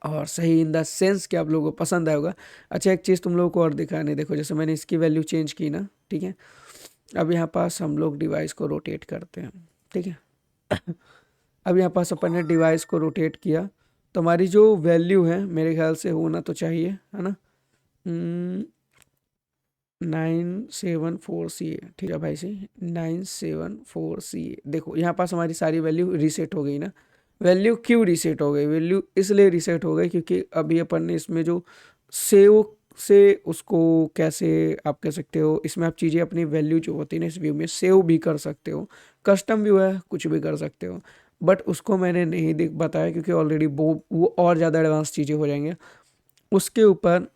और सही इन द सेंस कि आप लोगों को पसंद आया होगा। अच्छा, एक चीज़ तुम लोगों को और दिखाने, देखो जैसे मैंने इसकी वैल्यू चेंज की ना, ठीक है। अब यहाँ पास हम लोग डिवाइस को रोटेट करते हैं, ठीक है। अब यहाँ पास अपन ने डिवाइस को रोटेट किया, तो हमारी जो वैल्यू है मेरे ख्याल से होना तो चाहिए, है ना, 974 CA, ठीक है भाई। सी 974 CA। देखो यहाँ पास हमारी सारी वैल्यू रीसेट हो गई ना। वैल्यू क्यों रीसेट हो गई? वैल्यू इसलिए रीसेट हो गई क्योंकि अभी अपन ने इसमें जो सेव से उसको, कैसे आप कह सकते हो, इसमें आप चीज़ें अपनी वैल्यू जो होती है ना इस व्यू में सेव भी कर सकते हो। कस्टम व्यू है, कुछ भी कर सकते हो। बट उसको मैंने नहीं बताया क्योंकि ऑलरेडी वो और ज़्यादा एडवांस चीज़ें हो जाएंगे। उसके ऊपर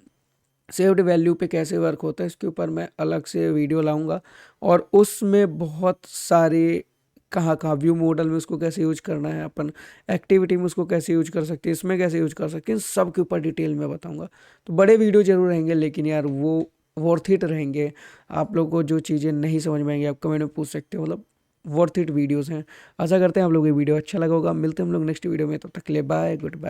सेव्ड वैल्यू पे कैसे वर्क होता है इसके ऊपर मैं अलग से वीडियो लाऊंगा। और उसमें बहुत सारे कहाँ कहाँ व्यू मॉडल में उसको कैसे यूज करना है, अपन एक्टिविटी में उसको कैसे यूज कर सकते हैं, इसमें कैसे यूज कर सकते हैं, सब के ऊपर डिटेल में बताऊंगा। तो बड़े वीडियो जरूर रहेंगे, लेकिन यार वो वर्थ इट रहेंगे। आप लोगों को जो चीज़ें नहीं समझ में आएंगी आप कमेंट में पूछ सकते हो, मतलब वर्थ इट वीडियोज़ हैं। आशा करते हैं आप लोगों को वीडियो अच्छा लगा होगा। मिलते हैं हम लोग नेक्स्ट वीडियो में, तब तक के लिए बाय, गुड बाय।